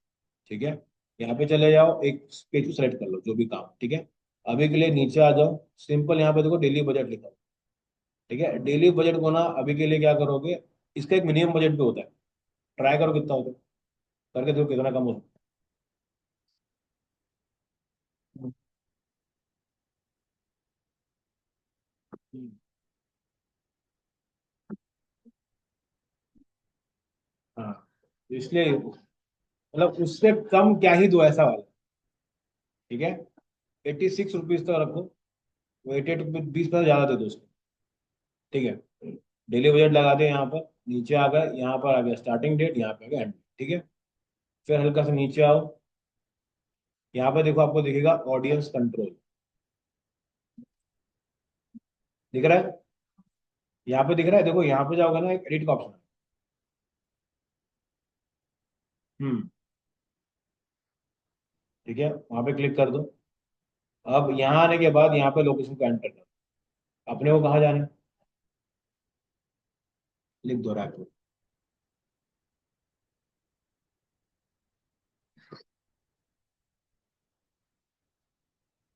ठीक है, यहाँ पे चले जाओ, एक पेज को सेलेक्ट कर लो जो भी काम। ठीक है, अभी के लिए नीचे आ जाओ, सिंपल यहाँ पे देखो डेली बजट लिखा हुआ है, ठीक है। डेली बजट को ना अभी के लिए क्या करोगे, इसका एक मिनिमम बजट भी होता है, ट्राई करो कितना होता है, करके देखो कितना कम हो सकता है। हाँ, तो इसलिए मतलब उससे कम क्या ही दो ऐसा वाला, ठीक है। 86 रुपीज तक रखो, वो 88 रुपीज 20 पैसे ज्यादा दे दो उसको, ठीक है। डेली बजट लगा दे यहाँ पर, नीचे आ गए, यहाँ पर आ गया स्टार्टिंग डेट, यहाँ पे आ गया एंड, ठीक है। फिर हल्का सा नीचे आओ, यहाँ पे देखो आपको दिखेगा ऑडियंस कंट्रोल, दिख रहा है, यहाँ पे दिख रहा है, देखो यहाँ पे जाओगे ना, एक एडिट का ऑप्शन है। हम्म, ठीक है, वहां पे क्लिक कर दो। अब यहाँ आने के बाद यहाँ पे लोकेशन को एंटर करो, अपने को कहाँ जाना है, लिख दो रायपुर।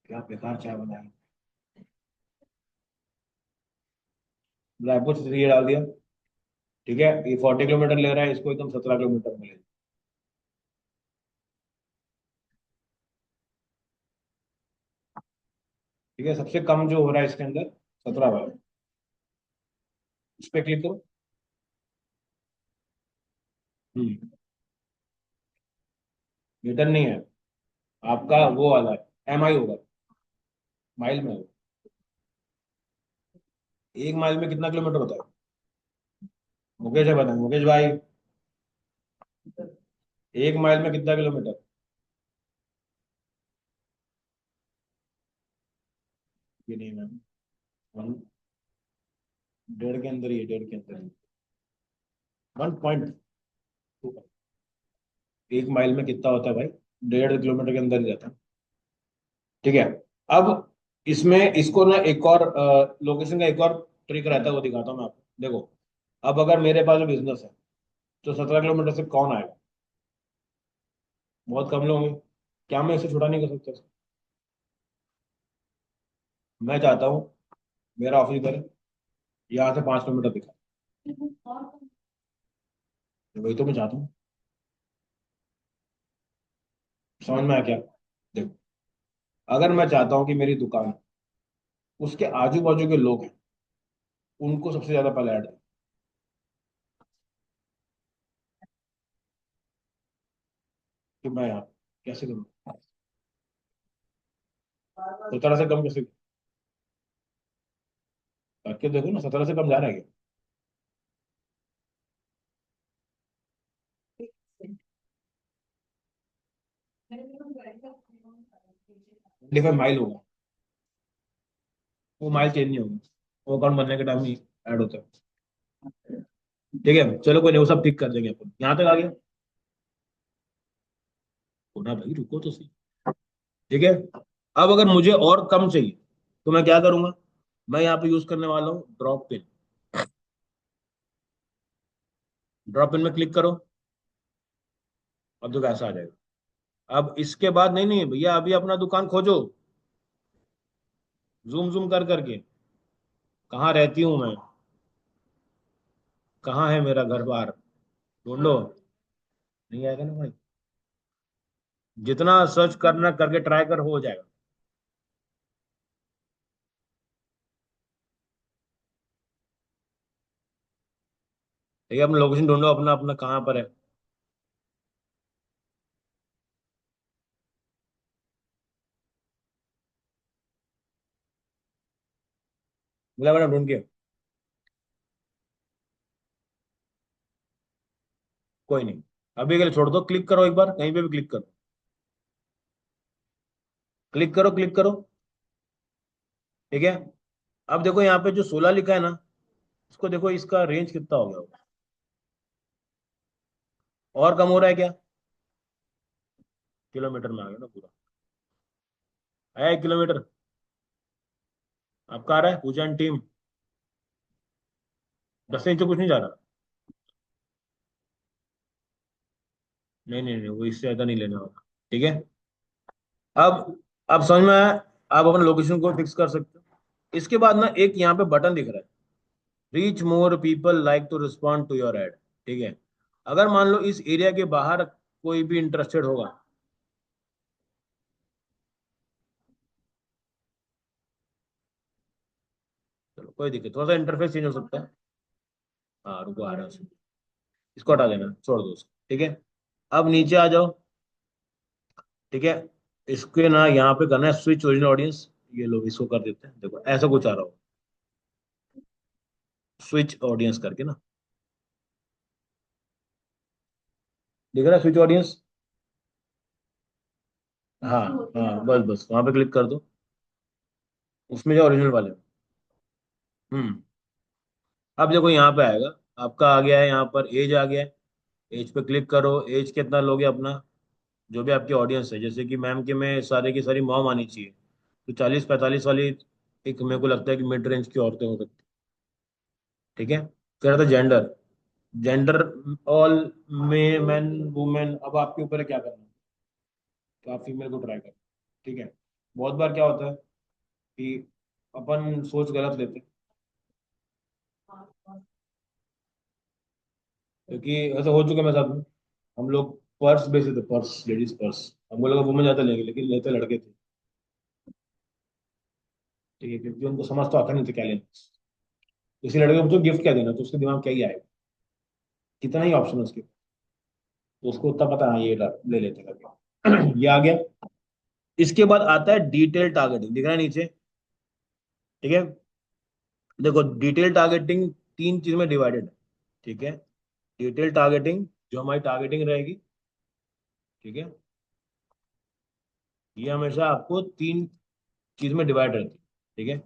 क्या बेकार चाय बनाई, रायपुर से ये डाल दिया, ठीक है। ये 40 किलोमीटर ले रहा है, इसको एकदम 17 किलोमीटर में ले जाओ। ठीक है, सबसे कम जो हो रहा है इसके अंदर 17 वाला, इस पे क्लिक करो। हम्म, मीटर नहीं है आपका, वो वाला है, एम आई होगा, माइल में होगा। एक माइल में कितना किलोमीटर होता है, मुकेश है बताए, मुकेश भाई, एक माइल में कितना किलोमीटर। ये नहीं मैम, वन, डेढ़ के अंदर ही है, डेढ़ के अंदर ही, 1.2। एक माइल में कितना होता है भाई, 1.5 किलोमीटर के अंदर ही जाता है, ठीक है। अब इसमें इसको ना एक और लोकेशन का एक और ट्रिक रहता है, वो दिखाता हूँ मैं आपको, देखो। अब अगर मेरे पास बिजनेस है, तो 17 किलोमीटर से कौन आएगा, बहुत कम लोग हैं, क्या मैं इसे छोटा नहीं कर सकता। मैं चाहता हूँ मेरा ऑफिस इधर है, यहाँ से 5 किलोमीटर दिखा, वही तो मैं चाहता हूँ, समझ में आया क्या। देखो, अगर मैं चाहता हूँ कि मेरी दुकान, उसके आजू बाजू के लोग हैं, उनको सबसे ज्यादा पहले ऐड, कि मैं यहाँ कैसे करूँ, तो 17 से कम कैसे करके देखो ना, 17 से कम जा रहा है क्या, 25 माइल होगा, वो माइल चेंज नहीं होगा, वो अकाउंट बनने के टाइम ही ऐड होता है, ठीक है। चलो कोई नहीं, वो सब ठीक कर देंगे अपन, यहाँ तक आ गया, होना भाई, रुको तो सही, ठीक है। अब अगर मुझे और कम चाहिए, तो मैं क्या करूंगा, मैं यहाँ पे यूज करने वाला हूँ ड्रॉप पिन। ड्रॉप पिन में क्लिक करो, अब देखो ऐसा आ जाएगा। अब इसके बाद नहीं नहीं भैया, अभी अपना दुकान खोजो, जूम जूम कर करके, कहाँ रहती हूँ मैं, कहाँ है मेरा घर बार, ढूंढो, नहीं आएगा ना भाई, जितना सर्च करना करके ट्राई कर, हो जाएगा। ठीक है, अपना लोकेशन ढूंढो, अपना अपना कहाँ पर है, मिला मैंने ढूंढ के, कोई नहीं, अभी के लिए छोड़ दो, क्लिक करो एक बार, कहीं पे भी क्लिक करो, क्लिक करो, क्लिक करो, ठीक है। अब देखो यहाँ पे जो 16 लिखा है ना, इसको देखो, इसका रेंज कितना हो गया होगा? और कम हो रहा है क्या, किलोमीटर में आ गया ना पूरा, आया 1 किलोमीटर, आपका आ रहा है पूजा टीम, 10 से नीचे कुछ नहीं जा रहा, नहीं नहीं नहीं, वो इससे ज्यादा नहीं लेने वाला, ठीक है। अब अब समझ में आया, आप अपना लोकेशन को फिक्स कर सकते हो। इसके बाद ना एक यहाँ पे बटन दिख रहा है, reach more people like to respond to your ad. ठीक है, अगर मान लो इस एरिया के बाहर कोई भी इंटरेस्टेड होगा। चलो कोई दिक्कत, थोड़ा सा इंटरफेस चेंज हो सकता है। हाँ रुको, आ रहा है उसमें। इसको हटा देना, छोड़ दो उसको, ठीक है। अब नीचे आ जाओ। ठीक है, इसके ना यहाँ पे करना है स्विच ओरिजिनल ऑडियंस। ये लोग इसको कर देते हैं, देखो ऐसा कुछ आ रहा हो, स्विच ऑडियंस करके ना, दिख रहा है स्विच ऑडियंस। हाँ हाँ, बस बस वहां पे क्लिक कर दो, उसमें जो ओरिजिनल वाले। हम्म। अब देखो यहाँ पे आएगा, आपका आ गया है यहाँ पर एज आ गया है। एज पे क्लिक करो, एज कितना लोगे अपना, जो भी आपकी ऑडियंस है। जैसे कि मैम के में सारे की सारी मॉम आनी चाहिए, तो 40-45 वाली एक मेरे को लगता है कि मिड रेंज की औरतें हो सकती। ठीक है, फिर आता जेंडर। जेंडर ऑल, मे मैन वुमेन, अब आपके ऊपर है क्या करना है। तो आप फीमेल को ट्राई करो। ठीक है, बहुत बार क्या होता है कि अपन सोच गलत लेते हैं, क्योंकि ऐसा हो चुका है मेरे साथ में। हम लोग पर्स बेचे थे, पर्स, लेडीज पर्स। हम बोले वुमेन ज्यादा लेंगे, लेकिन लेते लड़के थे। ठीक है, क्योंकि उनको समझ तो आता नहीं था क्या लेना। किसी लड़के को पूछो गिफ्ट क्या देना, तो उसके दिमाग में क्या ही आएगा, कितना ही ऑप्शन है उसके। तो उसको उतना पता, हाँ ये ले लेते करके। ये आ गया। इसके बाद आता है डिटेल टारगेटिंग, दिख रहा है नीचे। ठीक है, देखो डिटेल टारगेटिंग तीन चीज में डिवाइडेड है। ठीक है, डिटेल टारगेटिंग जो हमारी टारगेटिंग रहेगी, ठीक है, ये हमेशा आपको तीन चीज में डिवाइड रहती है। ठीक है,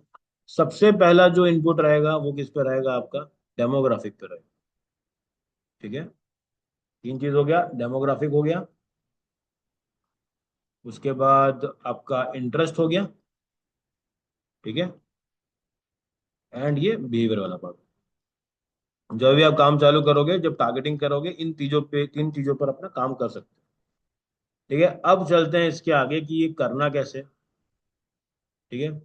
सबसे पहला जो इनपुट रहेगा वो किस पे रहेगा आपका, डेमोग्राफिक पे रहेगा। ठीक है, तीन चीज हो गया, डेमोग्राफिक हो गया, उसके बाद आपका इंटरेस्ट हो गया। ठीक है, एंड ये बिहेवियर वाला पार्ट। जब भी आप काम चालू करोगे, जब टारगेटिंग करोगे, इन चीजों पे, तीन चीजों पर अपना काम कर सकते हो। ठीक है, अब चलते हैं इसके आगे कि ये करना कैसे। ठीक है,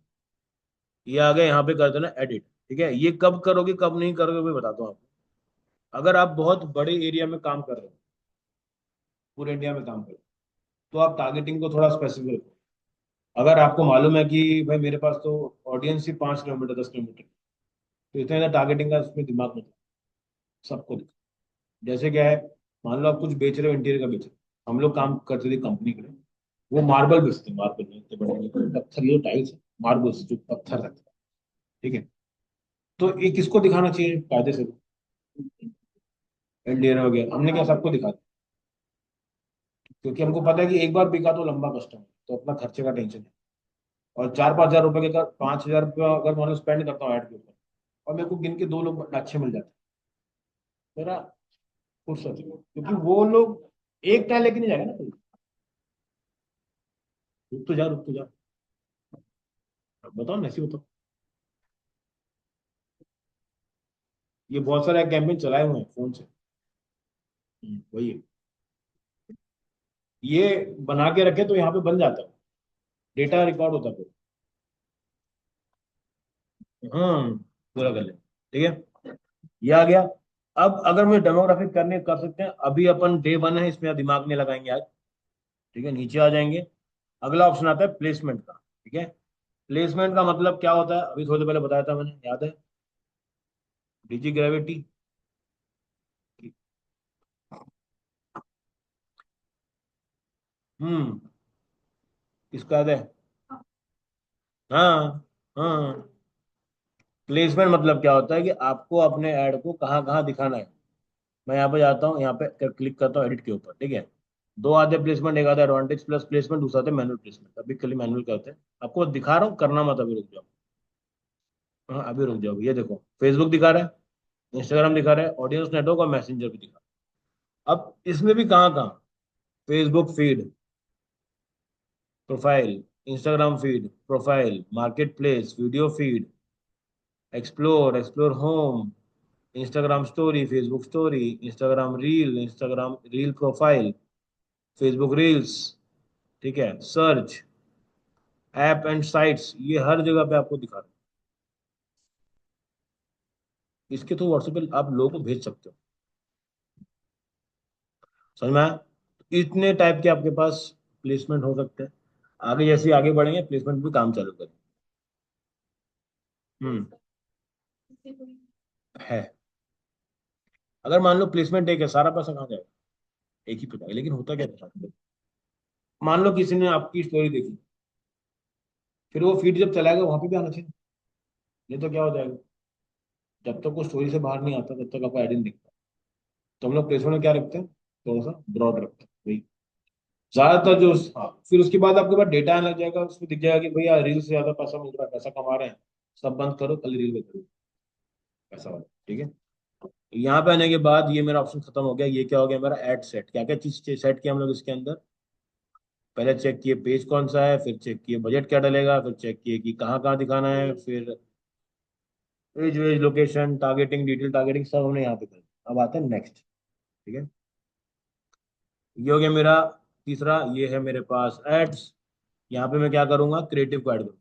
ये आगे यहाँ पे कर देना एडिट। ठीक है, ये कब करोगे कब नहीं करोगे मैं बताता हूँ आपको। अगर आप बहुत बड़े एरिया में काम कर रहे हो, पूरे इंडिया में काम कर रहे हो, तो आप टारगेटिंग को थोड़ा स्पेसिफिक रखो। अगर आपको मालूम है कि भाई मेरे पास तो ऑडियंस ही 5 किलोमीटर 10 किलोमीटर, तो इतना ज़्यादा टारगेटिंग का उसमें दिमाग मत, सबको दिखा। जैसे क्या है, मान लो आप कुछ बेच रहे हो, इंटीरियर का बेच रहे हो। हम लोग काम करते थे कंपनी के लिए, वो मार्बल बेचते हैं, मार्बल में इतने बड़े बड़े पत्थर, ये टाइल्स, मार्बल्स जो पत्थर रहते हैं। ठीक है, तो ये किसको दिखाना चाहिए फायदे से, इंटीरियर वगैरह हमने क्या सबको दिखा दिया, क्योंकि हमको पता है कि एक बार बिका तो लंबा कस्टमर, तो अपना खर्चे का टेंशन है। और 4-5 हजार रुपए के, अगर 5 हजार रुपया अगर मान लो स्पेंड करता हूँ ऐड के ऊपर, और मेरे को गिन के दो लोग अच्छे मिल जाते हैं, मेरा फुर्सत है। क्योंकि वो लोग एक टाइम लेके नहीं जाएगा ना कोई। रुक तो जा, रुक तो जा, बताओ ना, ऐसी बताओ। ये बहुत सारे कैंपेन चलाए हुए हैं फोन से। वही है, ये बना के रखे तो यहाँ पे बन जाता है, डेटा रिकॉर्ड होता है पूरा। पूरा कर ले। ठीक है, ये आ गया। अब अगर मुझे डेमोग्राफिक करने कर सकते हैं, अभी अपन डे वन है, इसमें दिमाग नहीं लगाएंगे आज। ठीक है, नीचे आ जाएंगे। अगला ऑप्शन आता है प्लेसमेंट का। ठीक है, प्लेसमेंट का मतलब क्या होता है, अभी थोड़ी देर पहले बताया था मैंने, याद है, डीजी ग्रेविटी। हम्म, किसका याद है। हाँ हाँ, प्लेसमेंट मतलब क्या होता है कि आपको अपने ऐड को कहाँ कहाँ दिखाना है। मैं यहाँ पे जाता हूँ, यहाँ पे क्लिक करता हूँ एडिट के ऊपर। ठीक है, दो आधे प्लेसमेंट, एक आधा एडवांटेज प्लस प्लेसमेंट, दूसरा आते मैनुअल प्लेसमेंट। अभी खाली मैनुअल करते हैं, आपको दिखा रहा हूँ, करना मत, अभी रुक जाओ। हाँ अभी रुक जाओ, ये देखो फेसबुक दिखा रहा है, इंस्टाग्राम दिखा रहा है, ऑडियंस नेटवर्क और मैसेंजर भी दिखा रहा है। अब इसमें भी कहाँ कहाँ, Facebook feed, profile, Instagram feed, profile, market place, video feed, explore, explore home, Instagram story, Facebook story, Instagram reel profile, Facebook reels. ठीक है, सर्च, ऐप एंड साइट्स, ये हर जगह पे आपको दिखा रहा है। इसके थ्रू व्हाट्सएप पे आप लोगों को भेज सकते हो। समझ में आया? इतने टाइप के आपके पास प्लेसमेंट हो सकते हैं। आगे जैसे आगे बढ़ेंगे प्लेसमेंट भी काम चालू करें। हम्म। है। अगर मान लो प्लेसमेंट एक है, सारा पैसा कहाँ जाएगा? एक ही पे जाएगा, लेकिन होता क्या है? मान लो किसी ने आपकी स्टोरी देखी, फिर वो फीड जब चलाएगा वहां पे भी आना चाहिए। नहीं तो क्या हो जाएगा? जब तक वो स्टोरी से बाहर नहीं आता तब तक आपको आइडिया नहीं दिखता। तो हम लोग प्लेसमेंट में क्या रखते हैं, थोड़ा सा ब्रॉड रखते हैं भाई। ज्यादातर जो, हाँ, फिर उसके बाद आपके पास डेटा आने लग जाएगा, उसमें दिख जाएगा कि भैया रील से ज्यादा पैसा मिल रहा है, पैसा कमा रहे हैं, सब बंद करो, खाली रील पे करो, पैसा वाला। ठीक है। यहाँ पे आने के बाद ये मेरा ऑप्शन खत्म हो गया। ये क्या हो गया मेरा? Ad set. क्या क्या चीज सेट किया हम लोग इसके अंदर? पहले चेक किए पेज कौन सा है, फिर चेक किए बजट क्या डलेगा, फिर चेक किए कि कहाँ कहाँ दिखाना है, फिर age wise location targeting detail targeting सब हमने यहाँ पे कर दिया। अब आता है नेक्स्ट। ठीक है। ये हो गया मेरा तीसरा। ये है मेरे पास एड्स। यहाँ पे मैं क्या करूंगा? क्रिएटिव को ऐड करूंगा।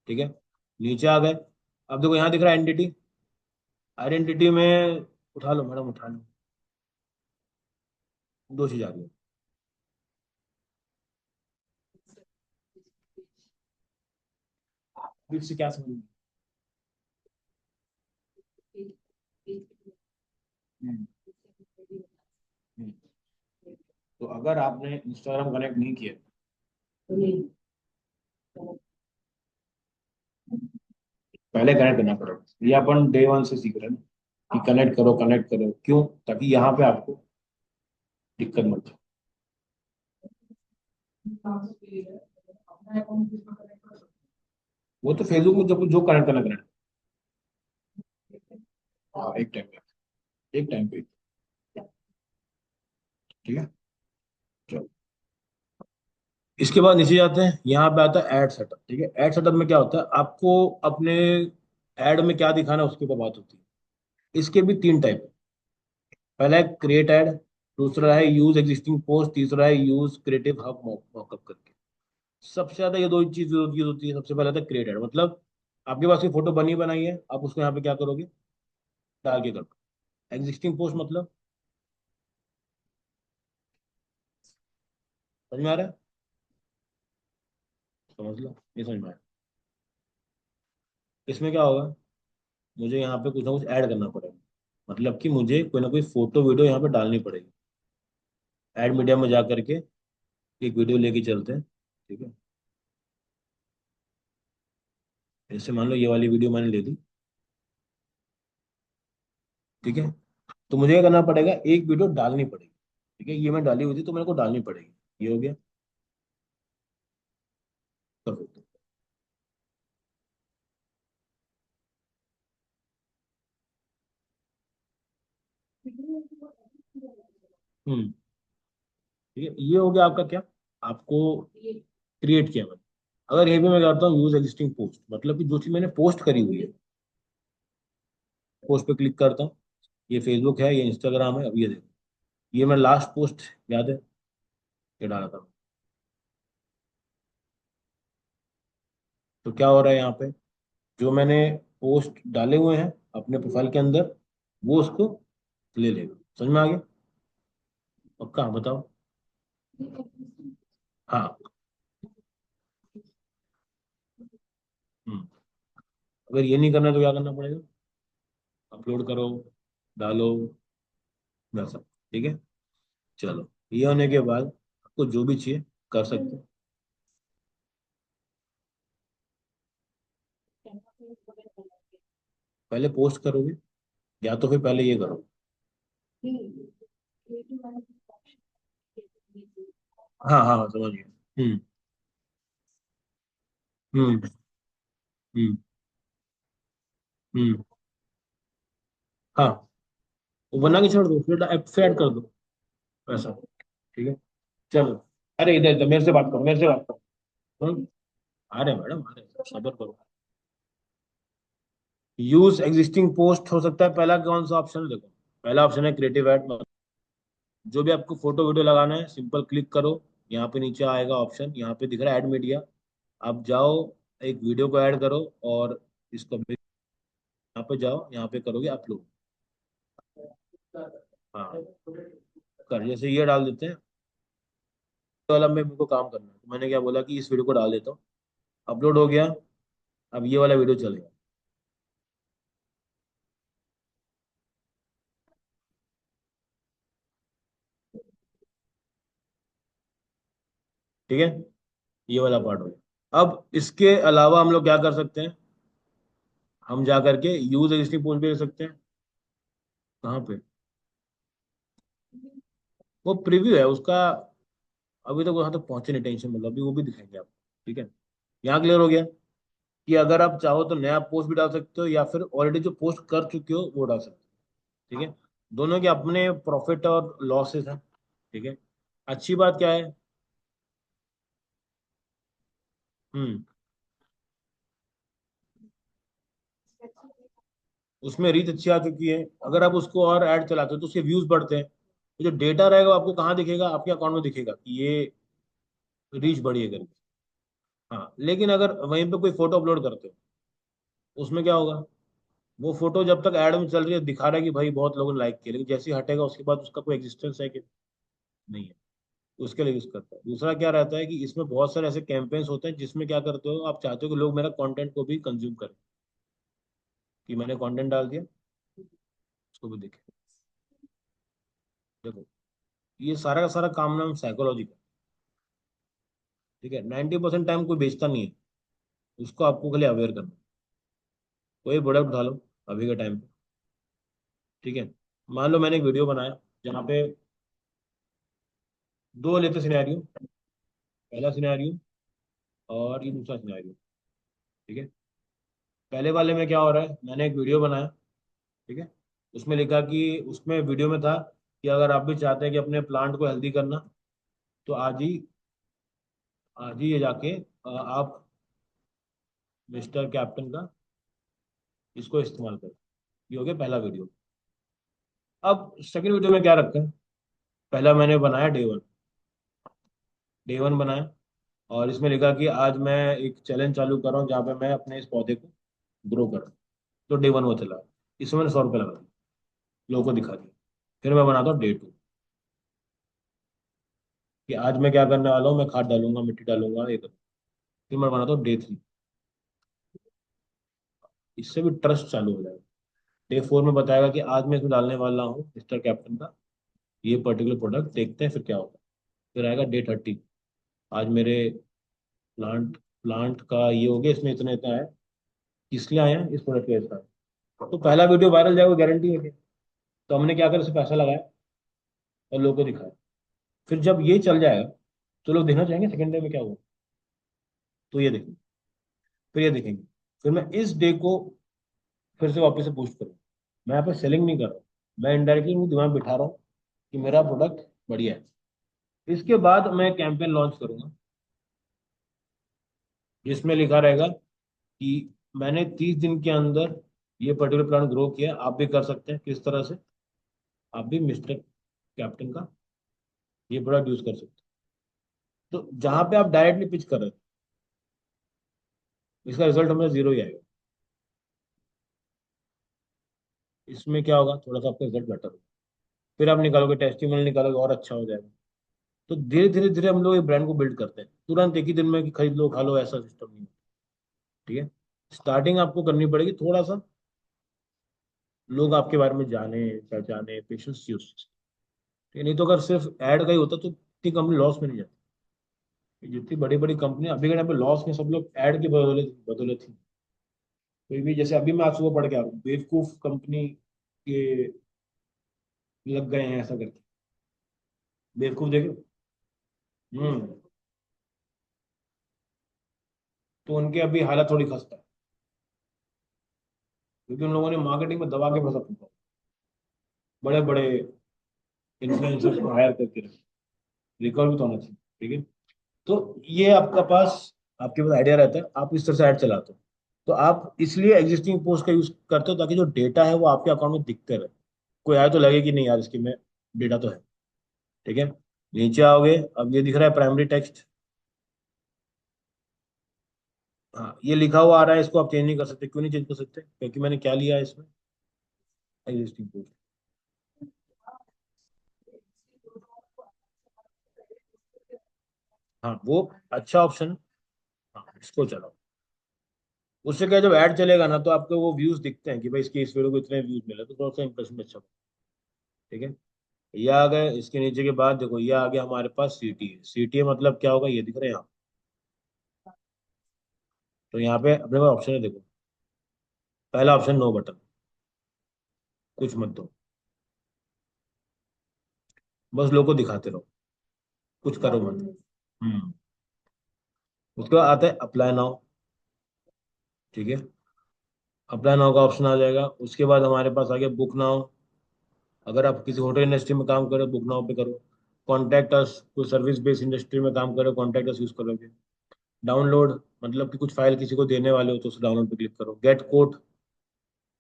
ठीक है। नीचे आ गए। अब देखो यहाँ दिख रहा है एंटिटी। आइडेंटिटी में उठा लो मैडम, उठा लो। दो चीज आ रही है। अब इससे क्या समझ? हम्म, हम्म। तो अगर आपने इंस्टाग्राम कनेक्ट नहीं किया, पहले कनेक्ट करना पड़ेगा। ये अपन डे वन से सीख रहे हैं ना, कि कनेक्ट करो कनेक्ट करो। क्यों? ताकि यहाँ पे आपको दिक्कत मत हो। वो तो फेसबुक में जब जो कनेक्ट करना कनेक्ट। हाँ, एक टाइम पे, एक टाइम पे। ठीक है। चलो, इसके बाद नीचे जाते हैं। यहाँ पे आता है एड सेटअप। ठीक है। एड सेटअप में क्या होता है? आपको अपने एड में क्या दिखाना है उसके ऊपर बात होती है। इसके भी तीन टाइप है। पहला है क्रिएट एड, दूसरा है यूज एग्जिस्टिंग पोस्ट, तीसरा है यूज क्रिएटिव हब मॉकअप करके। सबसे ज्यादा ये दो चीज यूज होती है। सबसे पहले आता है क्रिएट एड, मतलब आपके पास कोई फोटो बनी बनाई है, आप उसको यहाँ पे क्या करोगे? डाल के करो। एग्जिस्टिंग पोस्ट मतलब, समझ में आ रहा है? समझ लो, ये समझ में आया। इसमें क्या होगा? मुझे यहाँ पे कुछ ना कुछ ऐड करना पड़ेगा। मतलब कि मुझे कोई ना कोई फोटो वीडियो यहाँ पे डालनी पड़ेगी। ऐड मीडिया में जा करके एक वीडियो लेके चलते हैं। ठीक है। जैसे मान लो ये वाली वीडियो मैंने ले ली। ठीक है। तो मुझे क्या करना पड़ेगा? एक वीडियो डालनी पड़ेगी। ठीक है। ये मैं डाली हुई थी तो मेरे को डालनी पड़ेगी। ये हो गया। कर सकते हो। ठीक है। ये हो गया आपका क्या? आपको क्रिएट किया मैंने। अगर ये भी मैं करता हूँ यूज एग्जिस्टिंग पोस्ट, मतलब कि जो चीज मैंने पोस्ट करी हुई है, पोस्ट पे क्लिक करता हूँ। ये फेसबुक है, ये इंस्टाग्राम है। अब ये देखो, ये मैं लास्ट पोस्ट, याद है, ये डाला था। तो क्या हो रहा है यहाँ पे? जो मैंने पोस्ट डाले हुए हैं अपने प्रोफाइल के अंदर, वो उसको ले लेगा। समझ में आ गया? पक्का? बताओ। हाँ। हम्म। अगर ये नहीं करना है तो क्या करना पड़ेगा? अपलोड करो, डालो, वैसा। ठीक है। चलो, ये होने के बाद आपको जो भी चाहिए कर सकते हो। पहले पोस्ट करोगे, या तो फिर पहले ये करो। हाँ हाँ हाँ, समझ गया। हम्म। हम्म। हम्म। हम्म। हाँ, वो बना के छोड़ दो, फिर ऐड कर दो, वैसा। ठीक है। चलो। अरे इधर इधर मेरे से बात करो, मेरे से बात करो। अरे मैडम, अरे सबर करो। यूज एग्जिस्टिंग पोस्ट हो सकता है पहला। कौन सा ऑप्शन है? देखो, पहला ऑप्शन है क्रिएटिव ऐड। जो भी आपको फोटो वीडियो लगाना है, सिंपल क्लिक करो, यहाँ पे नीचे आएगा ऑप्शन, यहाँ पे दिख रहा है ऐड मीडिया। आप जाओ, एक वीडियो को ऐड करो और इसको भी यहाँ पे जाओ, यहाँ पे करोगे अपलोड। हाँ, कर जैसे ये डाल देते हैं, तो वाला में मेरे को काम करना है, तो मैंने क्या बोला कि इस वीडियो को डाल देता हूँ। अपलोड हो गया। अब ये वाला वीडियो चलेगा। ठीक है, ये वाला पार्ट हो गया। अब इसके अलावा हम लोग क्या कर सकते हैं, हम जा करके यूज एग्जिस्टिंग पोस्ट भी दे सकते हैं। कहाँ पे, वो प्रीव्यू है उसका, अभी तक वहां तक पहुंचे नहीं, टेंशन मतलब, अभी वो भी दिखाएंगे आपको। ठीक है, यहाँ क्लियर हो गया कि अगर आप चाहो तो नया पोस्ट भी डाल सकते हो, या फिर ऑलरेडी जो पोस्ट कर चुके हो वो डाल सकते हो। ठीक है, दोनों के अपने प्रॉफिट और लॉसेस हैं। ठीक है, अच्छी बात क्या है। हम्म, उसमें रीच अच्छी आ चुकी है, अगर आप उसको और ऐड चलाते हो तो उसके व्यूज बढ़ते हैं। तो जो डेटा रहेगा वो आपको कहाँ दिखेगा, आपके अकाउंट में दिखेगा कि ये रीच बढ़ी है करके। हाँ, लेकिन अगर वहीं पे कोई फोटो अपलोड करते हो, उसमें क्या होगा, वो फोटो जब तक ऐड में चल रही है दिखा रहा है कि भाई बहुत लोगों ने लाइक किया, लेकिन जैसे ही हटेगा उसके बाद उसका कोई एग्जिस्टेंस है कि नहीं है। उसके लिए यूज करता है। दूसरा क्या रहता है कि इसमें बहुत सारे ऐसे कैंपेन्स होते हैं जिसमें क्या करते हो, आप चाहते हो कि लोग मेरा कंटेंट को भी कंज्यूम करें, कि मैंने कंटेंट डाल दिया, उसको भी देखें। देखो, ये सारा का सारा काम नाम साइकोलॉजी का। ठीक है, 90% टाइम कोई बेचता नहीं है, उसको आपको खाली अवेयर करना है। कोई प्रोडक्ट उठा लो अभी के टाइम पे। ठीक है, मान लो मैंने एक वीडियो बनाया जहाँ पे दो लेते सिनेरियो, पहला सिनेरियो और ये दूसरा सिनेरियो। ठीक है, पहले वाले में क्या हो रहा है, मैंने एक वीडियो बनाया। ठीक है, उसमें लिखा कि, उसमें वीडियो में था कि अगर आप भी चाहते हैं कि अपने प्लांट को हेल्दी करना, तो आज ही ये जाके आप मिस्टर कैप्टन का इसको इस्तेमाल करें। ये हो गया पहला वीडियो। अब सेकंड वीडियो में क्या रखा है, पहला मैंने बनाया डे वन बनाया, और इसमें लिखा कि आज मैं एक चैलेंज चालू कर रहा हूँ जहाँ पे मैं अपने इस पौधे को ग्रो करूँ। तो डे 1 वो चला, इसमें मैंने 100 रुपये लगा दिए, लोगों को दिखा दिया। फिर मैं बनाता हूँ डे 2, कि आज मैं क्या करने वाला हूँ, मैं खाद डालूंगा, मिट्टी डालूंगा, ये करूँ। फिर मैं बनाता हूँ डे 3, इससे भी ट्रस्ट चालू हो जाएगा। डे 4 में बताएगा कि आज मैं इसमें डालने वाला हूँ मिस्टर कैप्टन का ये पर्टिकुलर प्रोडक्ट, देखते हैं फिर क्या होता है। फिर आएगा डे 30, आज मेरे प्लांट प्लांट का ये हो गया, इसमें इतना इतना है, इसलिए आया इस प्रोडक्ट के साथ। तो पहला वीडियो वायरल जाएगा, गारंटी है कि। तो हमने क्या कर, इसे पैसा लगाया और लोगों को दिखाया। फिर जब ये चल जाएगा तो लोग देखना चाहेंगे सेकंड डे में क्या हुआ, तो ये देखेंगे, फिर ये देखेंगे। फिर मैं इस डे को फिर से वापस से बूस्ट करूँ। मैं यहाँ पे सेलिंग नहीं कर रहा हूँ, मैं इनडायरेक्टली उनको दिमाग में बिठा रहा हूँ कि मेरा प्रोडक्ट बढ़िया है। इसके बाद मैं कैंपेन लॉन्च करूंगा जिसमें लिखा रहेगा कि मैंने 30 दिन के अंदर ये पर्टिकुलर प्लान ग्रो किया, आप भी कर सकते हैं, किस तरह से, आप भी मिस्टर कैप्टन का ये प्रोडक्ट यूज कर सकते हैं। तो जहां पे आप डायरेक्टली पिच कर रहे हैं, इसका रिजल्ट हमें जीरो ही आएगा। इसमें क्या होगा, थोड़ा सा आपका रिजल्ट बेटर होगा, फिर आप निकालोगे टेस्टिमोनियल, निकालोगे और अच्छा हो जाएगा। तो धीरे धीरे धीरे हम लोग ये ब्रांड को बिल्ड करते हैं, तुरंत एक ही दिन में कि खरीद लो खा लो, ऐसा सिस्टम नहीं है। ठीक है, स्टार्टिंग आपको करनी पड़ेगी थोड़ा सा, लोग आपके बारे में जाने पहचाने, पेशेंस चाहिए उस चीज़ का। ठीक है, नहीं तो अगर सिर्फ ऐड का ही होता तो इतनी कंपनी लॉस में नहीं जाती। जितनी बड़ी बड़ी कंपनी अभी के टाइम पे लॉस में, सब लोग ऐड की बदौलत बदौलत ही। कोई भी, जैसे अभी मैं आज सुबह पढ़ के आ रहा हूँ, बेवकूफ कंपनी के लग गए हैं ऐसा करके। बेवकूफ देखे। हम्म, तो उनके अभी हालत थोड़ी खस्ता है, क्योंकि उन लोगों ने मार्केटिंग में दबा के फंसा फूका, बड़े बड़े इन्फ्लुएंसर्स को हायर करके रखे। रिकॉर्ड भी तो होना चाहिए। ठीक है, तो ये आपका पास, आपके पास आइडिया रहता है, आप इस तरह से ऐड चलाते हो। तो आप इसलिए एग्जिस्टिंग पोस्ट का यूज करते हो ताकि जो डेटा है वो आपके अकाउंट में दिखते रहे, कोई आए तो लगे कि नहीं यार इसकी में डेटा तो है। ठीक है, नीचे आओगे, अब ये दिख रहा है प्राइमरी टेक्स्ट। हाँ, ये लिखा हुआ आ रहा है, इसको आप चेंज नहीं कर सकते। क्यों नहीं चेंज कर सकते? क्योंकि मैंने क्या लिया है इसमें, एग्जिस्टिंग पोस्ट। हाँ, वो अच्छा ऑप्शन है। हाँ, इसको चलाओ। उससे क्या है, जब ऐड चलेगा ना तो आपको वो व्यूज दिखते हैं कि भाई इसके इस वीडियो को इतने व्यूज मिले, तो थोड़ा सा इंप्रेशन अच्छा होगा। ठीक है। ये आ गए, इसके नीचे के बाद देखो ये आ गया हमारे पास सीटीए। सीटीए मतलब क्या होगा, ये दिख रहे हैं यहाँ। तो यहाँ पे अपने पास ऑप्शन है, देखो। पहला ऑप्शन नो बटन, कुछ मत दो, बस लोग को दिखाते रहो, कुछ करो मत। हम्म। उसके बाद आता है अप्लाई नाउ। ठीक है। अप्लाई नाउ का ऑप्शन आ जाएगा। उसके बाद हमारे पास आ गया बुक नाउ। अगर आप किसी होटल इंडस्ट्री में काम करो, बुक नाउ पे करो। कॉन्टैक्ट अस, कोई सर्विस बेस्ड इंडस्ट्री में काम करो, कॉन्टैक्ट अस यूज करोगे। डाउनलोड, मतलब कि कुछ फाइल किसी को देने वाले हो तो उस डाउनलोड पे क्लिक करो। गेट कोड,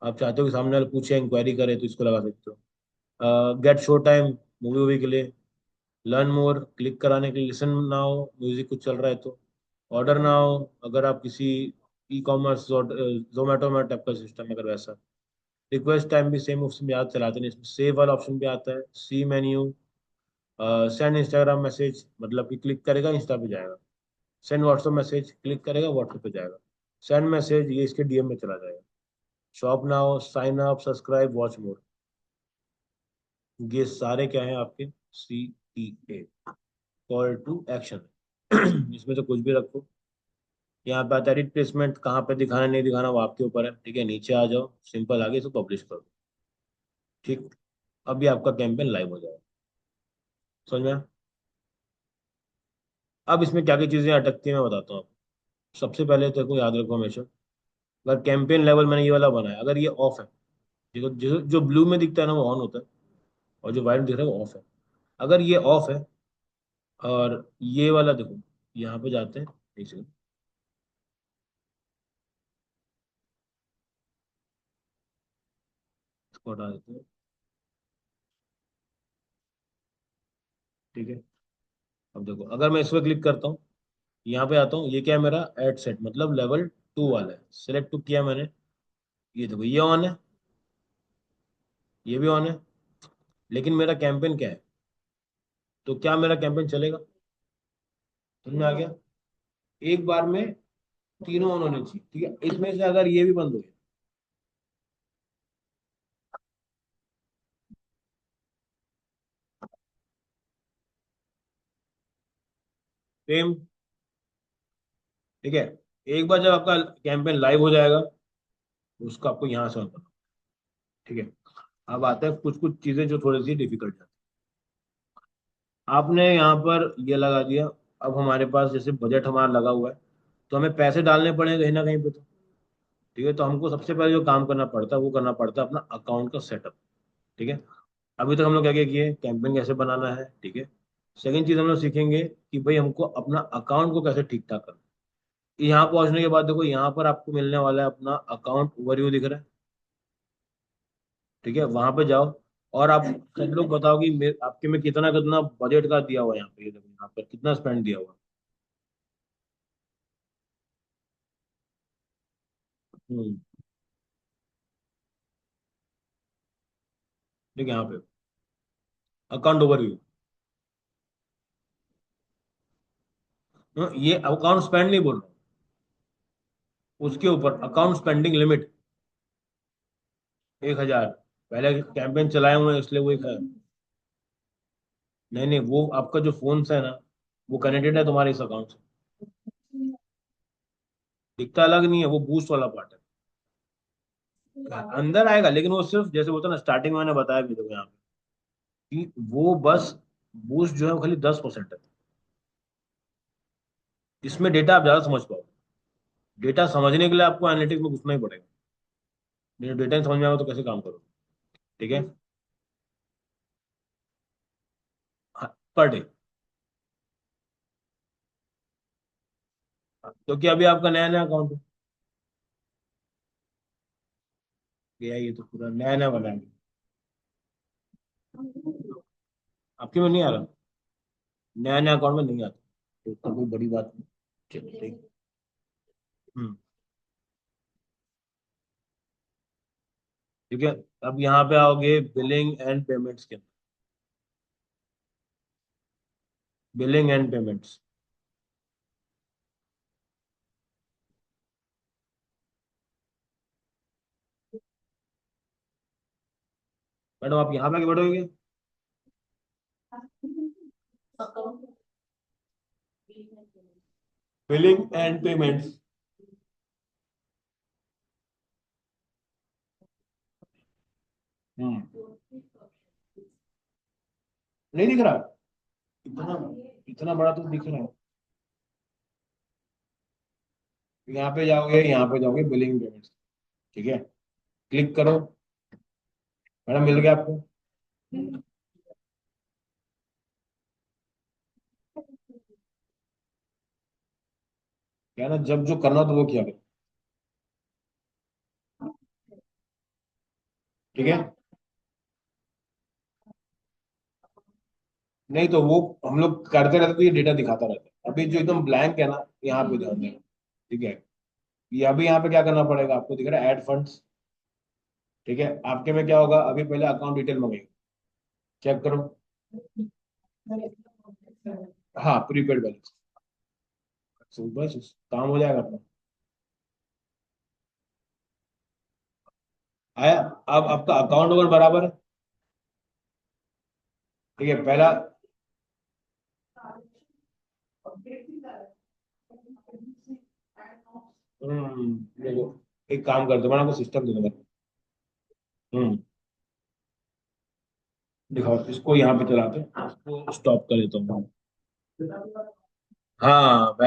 आप चाहते हो कि सामने वाले पूछे, इंक्वायरी करे, तो इसको लगा सकते हो। गेट शो टाइम, मूवी वूवी के लिए। लर्न मोर, क्लिक कराने के लिए। लिसन नाउ, म्यूजिक कुछ चल रहा है तो। ऑर्डर नाउ, अगर आप किसी ई कॉमर्स, जोमेटो में टाइप का सिस्टम, अगर वैसा। रिक्वेस्ट टाइम भी सेम ऑप्शन भी याद चलाते नहीं, इसमें सेव वाला ऑप्शन भी आता है। सी मेन्यू। सेंड इंस्टाग्राम मैसेज, मतलब कि क्लिक करेगा इंस्टा पे जाएगा। सेंड व्हाट्सएप मैसेज, क्लिक करेगा व्हाट्सएप पे जाएगा। सेंड मैसेज, ये इसके डीएम में चला जाएगा। Shop now, sign up, subscribe, watch more. ये सारे क्या है आपके, C T A, call to action. इसमें से कुछ भी रखो। यहाँ पे आता है एडिट प्लेसमेंट, कहाँ पे दिखाना नहीं दिखाना वो आपके ऊपर है। ठीक है, नीचे आ जाओ, सिंपल आगे इसको पब्लिश करो। ठीक। अभी आपका कैंपेन लाइव हो जाएगा। समझ में आया? अब इसमें क्या क्या चीजें अटकती हैं मैं बताता हूँ आपको। सबसे पहले तो को याद रखो हमेशा, अगर कैंपेन लेवल मैंने ये वाला बनाया, अगर ये ऑफ है, जो ब्लू में दिखता है ना वो ऑन होता है, और जो व्हाइट दिख रहा है वो ऑफ है। अगर ये ऑफ है, और ये वाला देखो, यहाँ पे जाते हैं, एक सेकंड, इसको हटा देते हैं। ठीक है। अब देखो, अगर मैं इस पर क्लिक करता हूँ, यहाँ पे आता हूँ, ये क्या है मेरा एड सेट, मतलब लेवल 2 वाला है, सिलेक्ट टू किया मैंने। ये देखो ये ऑन है, ये भी ऑन है। लेकिन मेरा कैंपेन क्या है, तो क्या मेरा कैंपेन चलेगा? समझ में आ गया? एक बार में तीनों ऑन होने चाहिए। ठीक है, इसमें से अगर ये भी बंद हो गया, सेम। ठीक है। एक बार जब आपका कैंपेन लाइव हो जाएगा, उसको आपको यहाँ से ऑन करना। ठीक है। अब आता है कुछ कुछ चीजें जो थोड़ी सी डिफिकल्ट है। आपने यहाँ पर ये लगा दिया। अब हमारे पास जैसे बजट हमारा लगा हुआ है, तो हमें पैसे डालने पड़ेंगे कहीं ना कहीं पे तो। ठीक है, तो हमको सबसे पहले जो काम करना पड़ता है वो करना पड़ता है अपना अकाउंट का सेटअप। ठीक है। अभी तक हम लोग क्या क्या किए, कैंपेन कैसे बनाना है। ठीक है। सेकंड चीज हम लोग सीखेंगे कि भाई हमको अपना अकाउंट को कैसे ठीक ठाक करना है। यहाँ पहुंचने के बाद देखो, यहाँ पर आपको मिलने वाला है अपना अकाउंट ओवरव्यू दिख रहा है। ठीक है, वहां पे जाओ, और आप सब लोग बताओ कि आपके में कितना कितना बजट का दिया हुआ है। यहाँ पे ये देखो, यहाँ पर कितना स्पेंड दिया हुआ है। ठीक है, यहाँ पे अकाउंट ओवरव्यू। ये अकाउंट स्पेंड नहीं बोल रहा हूँ, उसके ऊपर अकाउंट स्पेंडिंग लिमिट 1,000। पहले कैंपेन चलाए हुए हैं इसलिए वो एक है। नहीं नहीं, वो आपका जो फोन से है ना, वो कनेक्टेड है तुम्हारे इस अकाउंट से। दिखता अलग नहीं है, वो बूस्ट वाला पार्ट है। अंदर आएगा, लेकिन वो सिर्फ जैसे बोलता है ना, स्टार्टिंग में मैंने बताया भी देखो यहाँ पे कि वो बस बूस्ट जो है वो खाली 10% है। इसमें डेटा आप ज्यादा समझ पाओ। डेटा समझने के लिए आपको एनालिटिक्स में घुसना ही पड़ेगा। डेटा नहीं समझ में आएगा तो कैसे काम करो। ठीक है। हाँ, पर डे। क्योंकि अभी आपका नया नया अकाउंट है, गया ये तो पूरा नया नया बनाएंगे। आपके में नहीं आ रहा? नया नया अकाउंट में नहीं आता, तो इतना कोई बड़ी बात नहीं। चलो ठीक। हम्म। ठीक है। अब यहाँ पे आओगे बिलिंग एंड पेमेंट्स के। Billing and payments. मैडम आप यहाँ पे आके बैठोगे? Billing and payments. हम्म। नहीं दिख रहा? इतना इतना बड़ा तो दिख रहा है। यहाँ पे जाओगे बिलिंग पेमेंट्स। ठीक है। क्लिक करो। मैडम मिल गया आपको? क्या है ना, जब जो करना हो तो वो किया करो। ठीक है। नहीं तो वो हम लोग करते रहते तो ये डेटा दिखाता रहता है। अभी जो एकदम ब्लैंक है ना, यहाँ पे ध्यान देना। ठीक है। ये अभी यहाँ पे क्या करना पड़ेगा, आपको दिख रहा है ऐड फंड्स। ठीक है। आपके में क्या होगा, अभी पहले अकाउंट डिटेल मंगेगा। चेक करो। हाँ, प्रीपेड बैलेंस। बस काम हो जाएगा अपना। आया? अब आपका अकाउंट नंबर बराबर है। ठीक है पहला। देखो, एक काम करते हैं, मैं आपको सिस्टम दे दूंगा। हम्म। दिखाओ इसको, यहाँ पे चलाते हैं, इसको स्टॉप कर देता हूँ। हाँ।